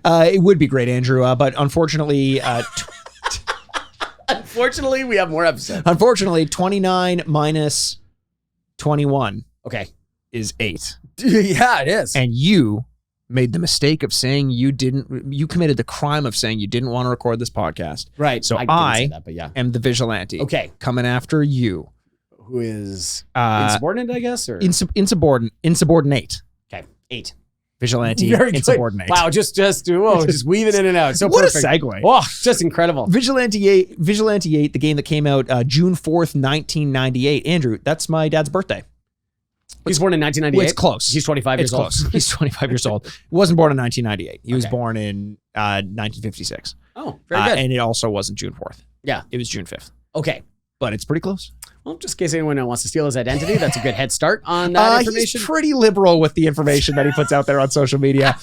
Speaker 3: It would be great, Andrew, but unfortunately,
Speaker 4: Unfortunately, we have more episodes.
Speaker 3: 29 minus 21
Speaker 4: Okay.
Speaker 3: is 8.
Speaker 4: Yeah, it is.
Speaker 3: And you made the mistake of saying you committed the crime of saying you didn't want to record this podcast.
Speaker 4: Right.
Speaker 3: So
Speaker 4: didn't
Speaker 3: I
Speaker 4: say that, but yeah.
Speaker 3: am the vigilante.
Speaker 4: Okay.
Speaker 3: Coming after you.
Speaker 4: Who is
Speaker 3: Insubordinate?
Speaker 4: insubordinate, I guess? Or
Speaker 3: Insubordinate.
Speaker 4: okay, 8.
Speaker 3: Vigilante,
Speaker 4: Very good.
Speaker 3: insubordinate.
Speaker 4: Wow, just weaving in and out. So
Speaker 3: What
Speaker 4: perfect.
Speaker 3: a segue.
Speaker 4: Oh, just incredible.
Speaker 3: Vigilante 8, the game that came out June 4th, 1998. Andrew, that's my dad's birthday.
Speaker 4: He's born in 1998.
Speaker 3: Well, it's close.
Speaker 4: He's 25
Speaker 3: It's
Speaker 4: years old.
Speaker 3: close. He's 25 years old. He wasn't born in 1998. He was
Speaker 4: Okay.
Speaker 3: born in 1956.
Speaker 4: Oh, very good.
Speaker 3: And it also wasn't June 4th.
Speaker 4: Yeah.
Speaker 3: It was June 5th.
Speaker 4: Okay.
Speaker 3: But it's pretty close.
Speaker 4: Well, just in case anyone wants to steal his identity, that's a good head start on that information.
Speaker 3: He's pretty liberal with the information that he puts out there on social media.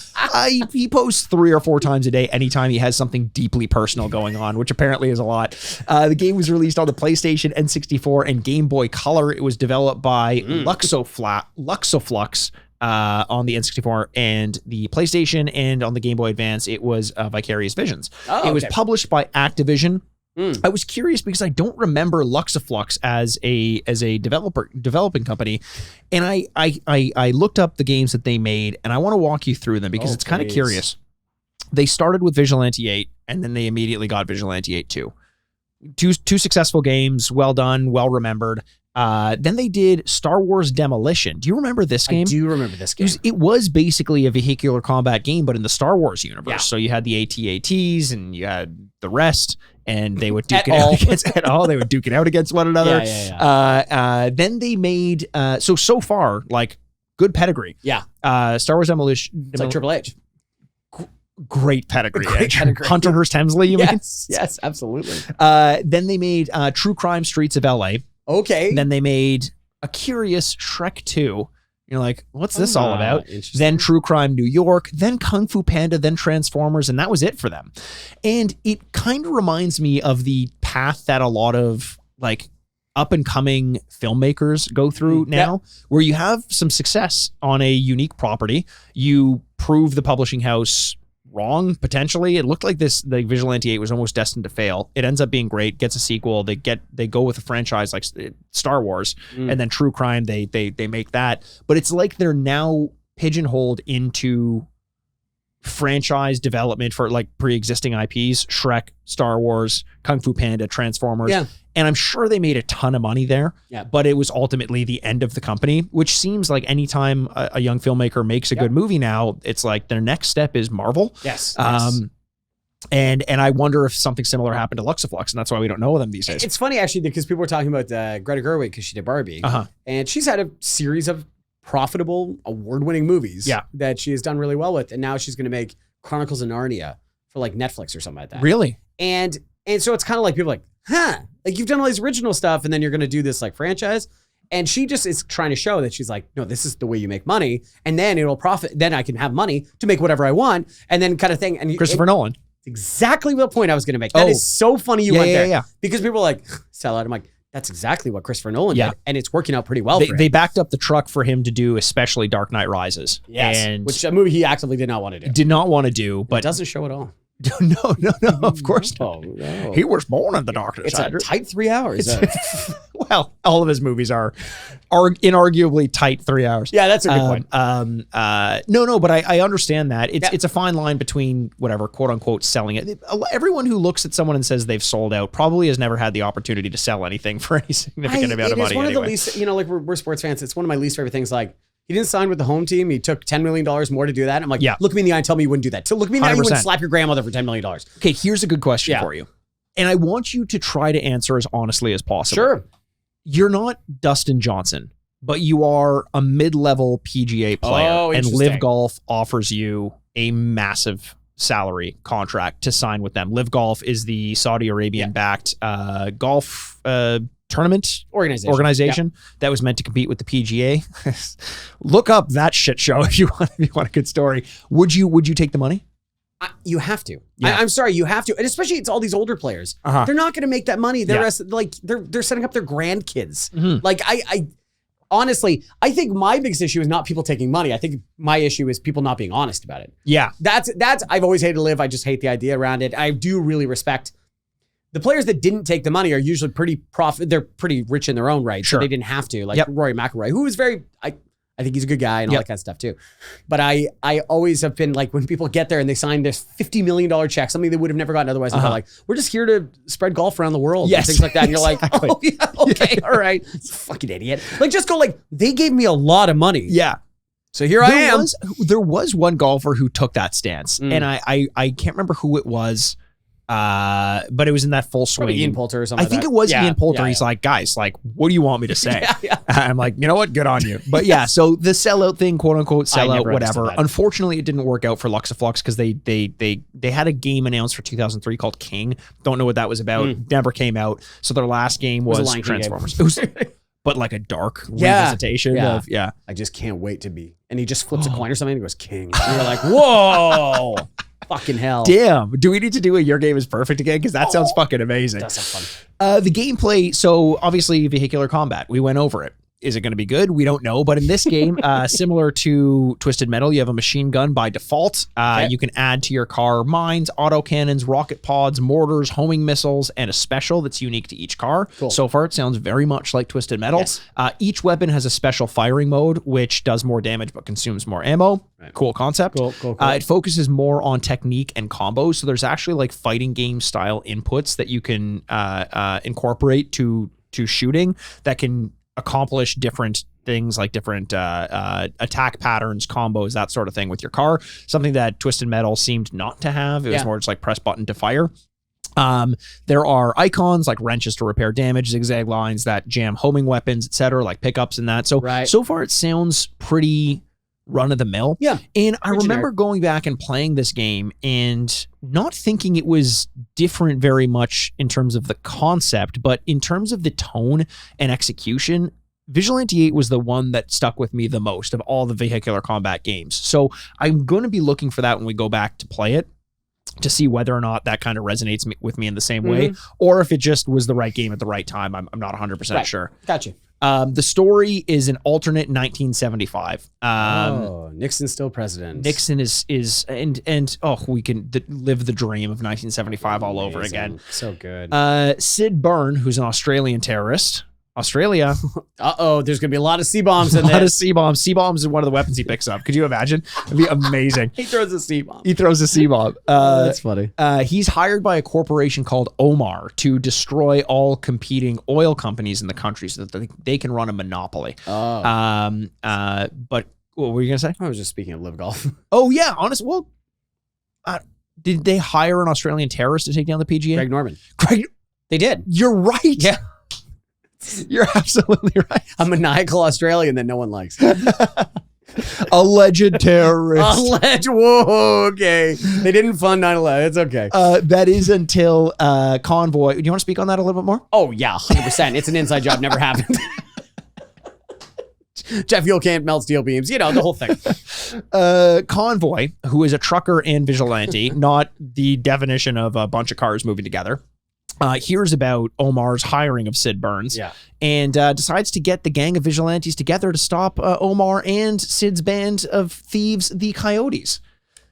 Speaker 3: He posts 3 or 4 times a day anytime he has something deeply personal going on, which apparently is a lot. The game was released on the PlayStation, N64, and Game Boy Color. It was developed by Luxoflux on the N64 and the PlayStation, and on the Game Boy Advance, it was Vicarious Visions.
Speaker 4: Oh,
Speaker 3: It was
Speaker 4: okay.
Speaker 3: published by Activision. I was curious because I don't remember Luxoflux as a developing company, and I looked up the games that they made, and I want to walk you through them because it's kind of curious. They started with Vigilante 8, and then they immediately got Vigilante 8 2. Two successful games, well done, well remembered. Then they did Star Wars Demolition. Do you remember this game?
Speaker 4: I do remember this game.
Speaker 3: It was basically a vehicular combat game, but in the Star Wars universe.
Speaker 4: Yeah.
Speaker 3: So you had the AT-ATs and you had the rest, and they would duke
Speaker 4: At
Speaker 3: it
Speaker 4: all.
Speaker 3: out against They would duke it out against one another. Then they made so far, like, good pedigree.
Speaker 4: Yeah.
Speaker 3: Star Wars Demolition.
Speaker 4: It's like Triple H.
Speaker 3: Great pedigree.
Speaker 4: Great pedigree.
Speaker 3: Hunter Hearst Hemsley, you mean?
Speaker 4: Yes, absolutely.
Speaker 3: Then they made True Crime Streets of LA.
Speaker 4: Okay.
Speaker 3: Then they made a curious Shrek 2. You're like, what's this all about?
Speaker 4: Interesting.
Speaker 3: Then True Crime New York, then Kung Fu Panda, then Transformers, and that was it for them. And it kind of reminds me of the path that a lot of like up and coming filmmakers go through now, where you have some success on a unique property. You prove the publishing house wrong potentially. It looked like the Vigilante 8 was almost destined to fail. It ends up being great, gets a sequel. They go with a franchise like Star Wars, and then True Crime. They make that, but it's like they're now pigeonholed into franchise development for like pre-existing IPs, Shrek, Star Wars, Kung Fu Panda, Transformers.
Speaker 4: Yeah.
Speaker 3: And I'm sure they made a ton of money there,
Speaker 4: Yeah.
Speaker 3: but it was ultimately the end of the company, which seems like anytime a young filmmaker makes a good movie now, it's like their next step is Marvel.
Speaker 4: Yes.
Speaker 3: And I wonder if something similar happened to Luxaflux, and that's why we don't know them these days.
Speaker 4: It's funny actually because people were talking about Greta Gerwig because she did Barbie, and she's had a series of profitable, award-winning movies that she has done really well with, and now she's going to make Chronicles of Narnia for like Netflix or something like that.
Speaker 3: Really?
Speaker 4: And so it's kind of like people are like, like you've done all these original stuff, and then you're going to do this like franchise. And she just is trying to show that she's like, no, this is the way you make money, and then it'll profit. Then I can have money to make whatever I want, and then kind of thing. And
Speaker 3: Christopher Nolan.
Speaker 4: Exactly the point I was going to make. That is so funny you went there.
Speaker 3: Yeah.
Speaker 4: Because people are like, sell out. I'm like, that's exactly what Christopher Nolan did. And it's working out pretty well for him.
Speaker 3: They backed up the truck for him to do especially Dark Knight Rises.
Speaker 4: Yes.
Speaker 3: And
Speaker 4: Which a movie he actively did not want to do.
Speaker 3: did not want to do, but
Speaker 4: It doesn't show at all.
Speaker 3: no, of course not.
Speaker 4: Oh, no.
Speaker 3: He was born in the darkness.
Speaker 4: It's a tight 3 hours.
Speaker 3: Well, all of his movies are inarguably tight 3 hours.
Speaker 4: Yeah, that's a good point.
Speaker 3: No, but I understand that. It's a fine line between whatever, quote unquote, selling it. Everyone who looks at someone and says they've sold out probably has never had the opportunity to sell anything for any significant amount of money.
Speaker 4: It's one
Speaker 3: anyway.
Speaker 4: of the least, like we're sports fans. It's one of my least favorite things. Like, he didn't sign with the home team. He took $10 million more to do that. I'm like, look me in the eye and tell me you wouldn't do that. So look me in the eye, you wouldn't slap your grandmother for $10 million.
Speaker 3: Okay, here's a good question for you. And I want you to try to answer as honestly as possible.
Speaker 4: Sure.
Speaker 3: You're not Dustin Johnson, but you are a mid-level PGA player, and Live Golf offers you a massive salary contract to sign with them. Live Golf is the Saudi Arabian-backed golf tournament organization that was meant to compete with the PGA. Look up that shit show if you want a good story. Would you take the money?
Speaker 4: You have to. I'm sorry, you have to, and especially it's all these older players. They're not going to make that money. They're setting up their grandkids. Like I honestly, I think my biggest issue is not people taking money. I think my issue is people not being honest about it. Yeah, that's. I've always hated Live. I just hate the idea around it. I do really respect the players that didn't take the money are usually pretty They're pretty rich in their own right. So they didn't have to. Like Rory McIlroy, who is very. I think he's a good guy and all that kind of stuff too. But I always have been like, when people get there and they sign this $50 million check, something they would have never gotten otherwise, and they're like, we're just here to spread golf around the world and things like that. And you're like, oh yeah, okay, all right. Fucking idiot. Like, just go like, they gave me a lot of money. Yeah. So here I am.
Speaker 3: There was one golfer who took that stance, and I can't remember who it was. But it was in that full swing.
Speaker 4: Probably Ian Poulter or something.
Speaker 3: I think it was Ian Poulter. He's like, guys, like, what do you want me to say? I'm like, you know what? Good on you. But yeah, so the sellout thing, quote unquote, sellout, whatever. Unfortunately, it didn't work out for Luxaflux because they had a game announced for 2003 called King. Don't know what that was about. Never came out. So their last game was Transformers. It was, but like a dark revisitation of
Speaker 4: I just can't wait to be. And he just flips a coin or something and he goes King. And you're like, whoa. Fucking hell.
Speaker 3: Damn. Do we need to do a Your Game is Perfect again? Because that sounds fucking amazing.
Speaker 4: That sounds fun.
Speaker 3: The gameplay, so obviously vehicular combat. We went over it. Is it going to be good? We don't know. But in this game, similar to Twisted Metal, you have a machine gun by default. You can add to your car mines, autocannons, rocket pods, mortars, homing missiles, and a special that's unique to each car. Cool. So far, it sounds very much like Twisted Metal. Yes. Each weapon has a special firing mode, which does more damage but consumes more ammo. Right. Cool concept. Cool. It focuses more on technique and combos. So there's actually like fighting game style inputs that you can incorporate to shooting that can accomplish different things, like different attack patterns, combos, that sort of thing with your car. Something that Twisted Metal seemed not to have. It was more just like press button to fire. There are icons like wrenches to repair damage, zigzag lines that jam homing weapons, etc., like pickups and that. So so far it sounds pretty run of the mill. Yeah. And I remember going back and playing this game and not thinking it was different very much in terms of the concept, but in terms of the tone and execution, Vigilante 8 was the one that stuck with me the most of all the vehicular combat games. So I'm going to be looking for that when we go back to play it, to see whether or not that kind of resonates with me in the same way, or if it just was the right game at the right time. I'm not 100% sure.
Speaker 4: Gotcha.
Speaker 3: The story is an alternate 1975.
Speaker 4: Nixon's still president.
Speaker 3: Nixon is we can live the dream of 1975 all over again.
Speaker 4: So good.
Speaker 3: Sid Byrne, who's an Australian terrorist. Australia.
Speaker 4: There's gonna be a lot of C-bombs in
Speaker 3: A lot of
Speaker 4: this.
Speaker 3: C-bombs. C-bombs is one of the weapons he picks up. Could you imagine? It'd be amazing.
Speaker 4: He throws a C-bomb.
Speaker 3: He throws a C-bomb.
Speaker 4: That's funny.
Speaker 3: He's hired by a corporation called Omar to destroy all competing oil companies in the country so that they can run a monopoly. But what were you gonna say?
Speaker 4: I was just speaking of live golf.
Speaker 3: Oh yeah, did they hire an Australian terrorist to take down the PGA?
Speaker 4: Greg Norman.
Speaker 3: Greg,
Speaker 4: They did.
Speaker 3: you're right.
Speaker 4: Yeah.
Speaker 3: You're absolutely right.
Speaker 4: A maniacal Australian that no one likes.
Speaker 3: Alleged terrorist.
Speaker 4: Whoa, okay. They didn't fund 9/11. It's okay.
Speaker 3: That is until Convoy. Do you want to speak on that a little bit more?
Speaker 4: Oh, yeah, 100%. It's an inside job. Never happened. Jet fuel can't melt steel beams. You know, the whole thing.
Speaker 3: Convoy, who is a trucker and vigilante, not the definition of a bunch of cars moving together, hears about Omar's hiring of Sid Burns and decides to get the gang of vigilantes together to stop Omar and Sid's band of thieves, the Coyotes.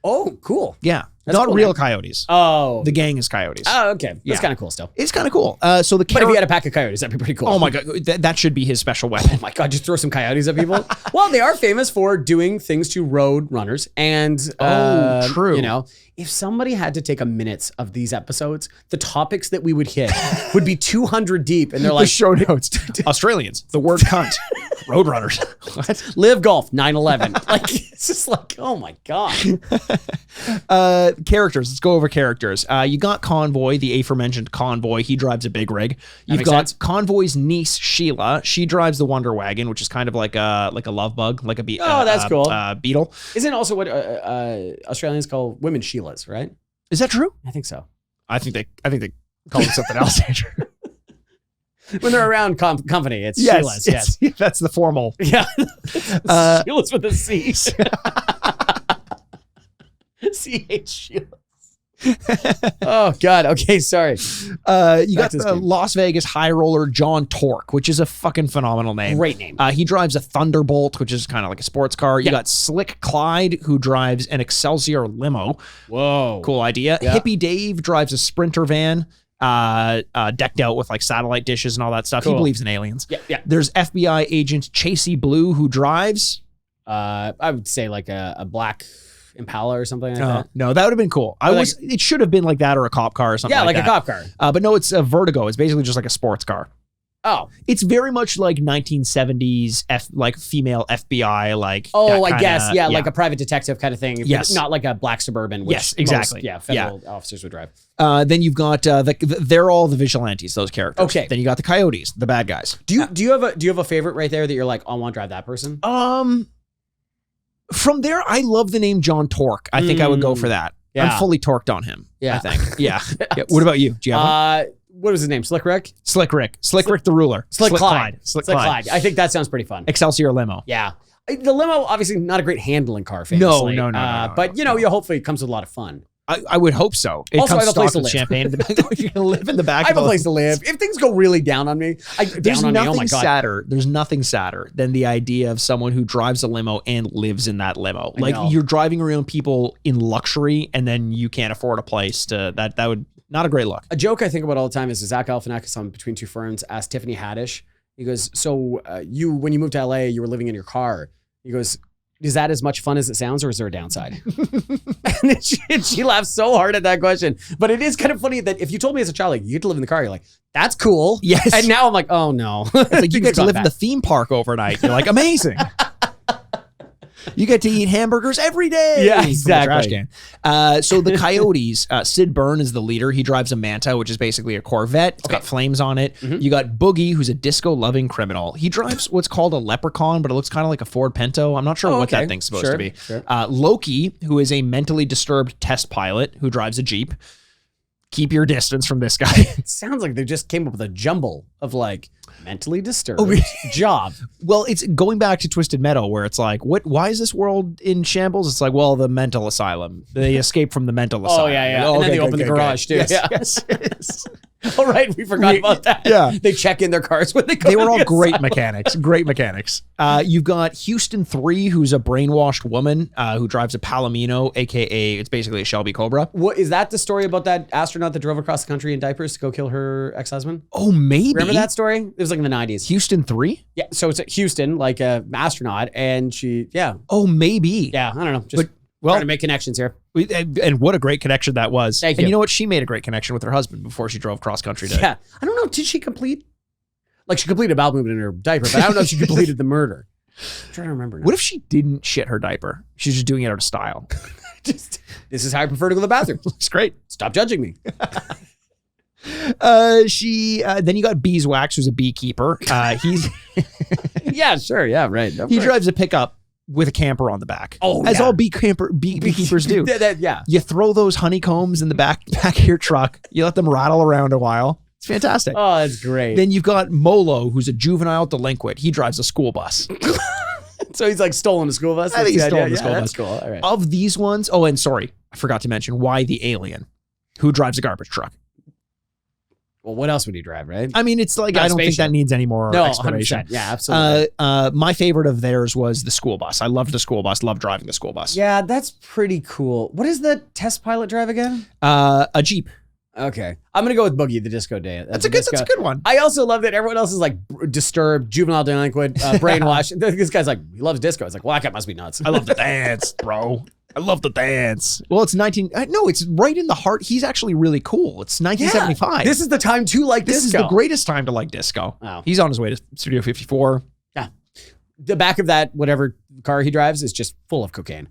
Speaker 4: Oh, cool.
Speaker 3: Yeah.
Speaker 4: That's
Speaker 3: Not
Speaker 4: cool,
Speaker 3: real
Speaker 4: man.
Speaker 3: coyotes.
Speaker 4: Oh.
Speaker 3: The gang is coyotes.
Speaker 4: Oh, okay. That's
Speaker 3: Yeah.
Speaker 4: kind of cool still.
Speaker 3: It's kind of cool. So the
Speaker 4: But if you had a pack of coyotes, that'd be pretty cool.
Speaker 3: oh my god, that should be his special weapon.
Speaker 4: Oh my God, just throw some coyotes at people. Well, they are famous for doing things to road runners. And,
Speaker 3: true.
Speaker 4: You know, if somebody had to take a minute of these episodes, the topics that we would hit would be 200 deep. And they're
Speaker 3: The
Speaker 4: like,
Speaker 3: show notes. Australians, the word cunt. Roadrunners. What?
Speaker 4: live golf, 9/11. Like, it's just like, oh my God.
Speaker 3: Characters. Let's go over characters. You got Convoy, the aforementioned Convoy. He drives a big rig. You've
Speaker 4: makes
Speaker 3: got
Speaker 4: sense.
Speaker 3: Convoy's niece Sheila. She drives the Wonder Wagon, which is kind of like a love bug, like a
Speaker 4: that's cool.
Speaker 3: beetle.
Speaker 4: Isn't also what Australians call women Sheilas, right?
Speaker 3: Is that true?
Speaker 4: I think so.
Speaker 3: I think they call it something else, Andrew.
Speaker 4: When they're around company, it's
Speaker 3: Yes,
Speaker 4: Sheilas. Yes.
Speaker 3: that's the formal.
Speaker 4: Yeah. Sheilas with a C. CH Sheilas. Oh God. Okay, sorry.
Speaker 3: You
Speaker 4: Back
Speaker 3: got
Speaker 4: to this
Speaker 3: the
Speaker 4: game.
Speaker 3: Las Vegas high roller John Torque, which is a fucking phenomenal name.
Speaker 4: Great name.
Speaker 3: He drives a Thunderbolt, which is kind of like a sports car. You
Speaker 4: Yeah.
Speaker 3: got Slick Clyde, who drives an Excelsior limo.
Speaker 4: Whoa.
Speaker 3: Cool idea.
Speaker 4: Yeah.
Speaker 3: Hippie Dave drives a Sprinter van, decked out with like satellite dishes and all that stuff. He
Speaker 4: Cool.
Speaker 3: believes in aliens.
Speaker 4: Yeah, yeah.
Speaker 3: There's FBI agent Chasey Blue, who drives.
Speaker 4: I would say like a black Impala or something like that.
Speaker 3: No, that would have been cool. It should have been like that or a cop car or something.
Speaker 4: Yeah, like
Speaker 3: that.
Speaker 4: a cop car.
Speaker 3: But no, it's a Vertigo. It's basically just like a sports car.
Speaker 4: Oh.
Speaker 3: It's very much like 1970s like female FBI, like.
Speaker 4: Oh,
Speaker 3: that
Speaker 4: I
Speaker 3: kinda-
Speaker 4: guess. Yeah, like a private detective kind of thing. but
Speaker 3: Yes.
Speaker 4: Not like a black Suburban, which
Speaker 3: Yes, exactly.
Speaker 4: most, federal officers would drive.
Speaker 3: Then you've got they're all the vigilantes, those characters.
Speaker 4: Okay.
Speaker 3: Then you got the Coyotes, the bad guys.
Speaker 4: Do you have a favorite right there that you're like, I want to drive that person?
Speaker 3: From there, I love the name John Torque. I think I would go for that.
Speaker 4: Yeah.
Speaker 3: I'm fully torqued on him.
Speaker 4: Yeah.
Speaker 3: I think. Yeah. Yeah. What about you? Do you have one?
Speaker 4: What was his name? Slick Rick?
Speaker 3: Slick Rick the ruler.
Speaker 4: Slick Clyde.
Speaker 3: Slick Clyde.
Speaker 4: I think that sounds pretty fun.
Speaker 3: Excelsior limo.
Speaker 4: Yeah. The limo, obviously not a great handling car, famously.
Speaker 3: No,
Speaker 4: But, you know, you hopefully it comes with a lot of fun.
Speaker 3: I would hope so. It
Speaker 4: Also, I
Speaker 3: comes
Speaker 4: have a place
Speaker 3: stocked
Speaker 4: to
Speaker 3: with
Speaker 4: live.
Speaker 3: champagne in the back. You're gonna live in the back.
Speaker 4: I have
Speaker 3: of
Speaker 4: a place to live. If things go really down on me,
Speaker 3: There's
Speaker 4: oh
Speaker 3: nothing
Speaker 4: my God.
Speaker 3: sadder. There's nothing sadder than the idea of someone who drives a limo and lives in that limo.
Speaker 4: I
Speaker 3: Like
Speaker 4: know.
Speaker 3: you're driving around people in luxury, and then you can't afford a place to that. That would not a great look.
Speaker 4: A joke I think about all the time is Zach Galifianakis on Between Two Ferns asked Tiffany Haddish. He goes, "So when you moved to LA, you were living in your car." He goes, "Is that as much fun as it sounds, or is there a downside?" And then she laughed so hard at that question. But it is kind of funny that if you told me as a child, like, you get to live in the car, you're like, "That's cool."
Speaker 3: Yes.
Speaker 4: And now I'm like, "Oh no."
Speaker 3: It's like you get to live in the theme park overnight. You're like, amazing. You get to eat hamburgers every day.
Speaker 4: Yeah,
Speaker 3: from the trash
Speaker 4: exactly.
Speaker 3: can. So the Coyotes, Sid Byrne is the leader. He drives a Manta, which is basically a Corvette. It's got flames on it. You got Boogie, who's a disco-loving criminal. He drives what's called a Leprechaun, but it looks kind of like a Ford Pinto. I'm not sure what that thing's supposed to be.
Speaker 4: Sure.
Speaker 3: Loki, who is a mentally disturbed test pilot who drives a Jeep. Keep your distance from this guy.
Speaker 4: It sounds like they just came up with a jumble of like Mentally disturbed.
Speaker 3: Oh,
Speaker 4: Job.
Speaker 3: Well, it's going back to Twisted Metal, where it's like, why is this world in shambles? It's like, well, the mental asylum. They escape from the mental asylum.
Speaker 4: Oh, yeah.
Speaker 3: Oh,
Speaker 4: And then
Speaker 3: okay,
Speaker 4: they open
Speaker 3: good,
Speaker 4: the
Speaker 3: good,
Speaker 4: garage,
Speaker 3: good.
Speaker 4: too.
Speaker 3: Yes,
Speaker 4: Yeah.
Speaker 3: yes.
Speaker 4: All right, we forgot about that.
Speaker 3: Yeah.
Speaker 4: They check in their cars when they go
Speaker 3: They
Speaker 4: to
Speaker 3: were all
Speaker 4: the
Speaker 3: great
Speaker 4: asylum.
Speaker 3: mechanics. Great mechanics. You've got Houston 3, who's a brainwashed woman who drives a Palomino, aka it's basically a Shelby Cobra.
Speaker 4: What is that? The story about that astronaut that drove across the country in diapers to go kill her ex-husband?
Speaker 3: Oh, maybe.
Speaker 4: Remember that story? It was like in the 90s.
Speaker 3: Houston 3?
Speaker 4: Yeah, so it's at Houston, like a astronaut, and she,
Speaker 3: Oh, maybe.
Speaker 4: I don't know, just
Speaker 3: Well,
Speaker 4: trying to make connections here.
Speaker 3: and what a great connection that was.
Speaker 4: Thank
Speaker 3: and
Speaker 4: you.
Speaker 3: you know what? She made a great connection with her husband before she drove cross country to.
Speaker 4: Yeah, I don't know. Did she complete? Like she completed a bowel movement in her diaper, but I don't know if she completed the murder. I'm trying to remember now.
Speaker 3: What if she didn't shit her diaper? She's just doing it out of style.
Speaker 4: Just, this is how I prefer to go to the bathroom.
Speaker 3: It's great.
Speaker 4: Stop judging me.
Speaker 3: Then you got Beeswax, who's a beekeeper.
Speaker 4: Yeah, sure. Yeah, right.
Speaker 3: He drives a pickup with a camper on the back.
Speaker 4: Oh,
Speaker 3: as
Speaker 4: yeah.
Speaker 3: all beekeepers do.
Speaker 4: Yeah.
Speaker 3: You throw those honeycombs in the back of your truck. You let them rattle around a while. It's fantastic.
Speaker 4: Oh, that's great.
Speaker 3: Then you've got Molo, who's a juvenile delinquent. He drives a school bus.
Speaker 4: So he's like stolen a school bus?
Speaker 3: I think he's
Speaker 4: That's the
Speaker 3: stolen
Speaker 4: idea?
Speaker 3: the school
Speaker 4: Yeah,
Speaker 3: bus.
Speaker 4: That's cool. All right.
Speaker 3: Of these ones, oh, and sorry, I forgot to mention why the alien, who drives a garbage truck.
Speaker 4: Well, what else would he drive, right?
Speaker 3: I mean, it's like,
Speaker 4: Not a
Speaker 3: I don't think
Speaker 4: spaceship.
Speaker 3: that needs any more
Speaker 4: No,
Speaker 3: explanation.
Speaker 4: 100%. Yeah, absolutely.
Speaker 3: My favorite of theirs was the school bus. I loved the school bus, loved driving the school bus.
Speaker 4: Yeah, that's pretty cool. What does the test pilot drive again?
Speaker 3: A Jeep.
Speaker 4: Okay. I'm going to go with Boogie, the disco day.
Speaker 3: That's a good one.
Speaker 4: I also love that everyone else is like disturbed, juvenile delinquent, brainwashed. This guy's like, he loves disco. It's like, well, that guy must be nuts.
Speaker 3: I love the dance, bro. I love the dance. Well, it's no, it's right in the heart. He's actually really cool. It's 1975.
Speaker 4: This is the time to like
Speaker 3: This is
Speaker 4: disco.
Speaker 3: the greatest time to like disco.
Speaker 4: Wow.
Speaker 3: He's on his way to Studio 54.
Speaker 4: Yeah. The back of that, whatever car he drives, is just full of cocaine.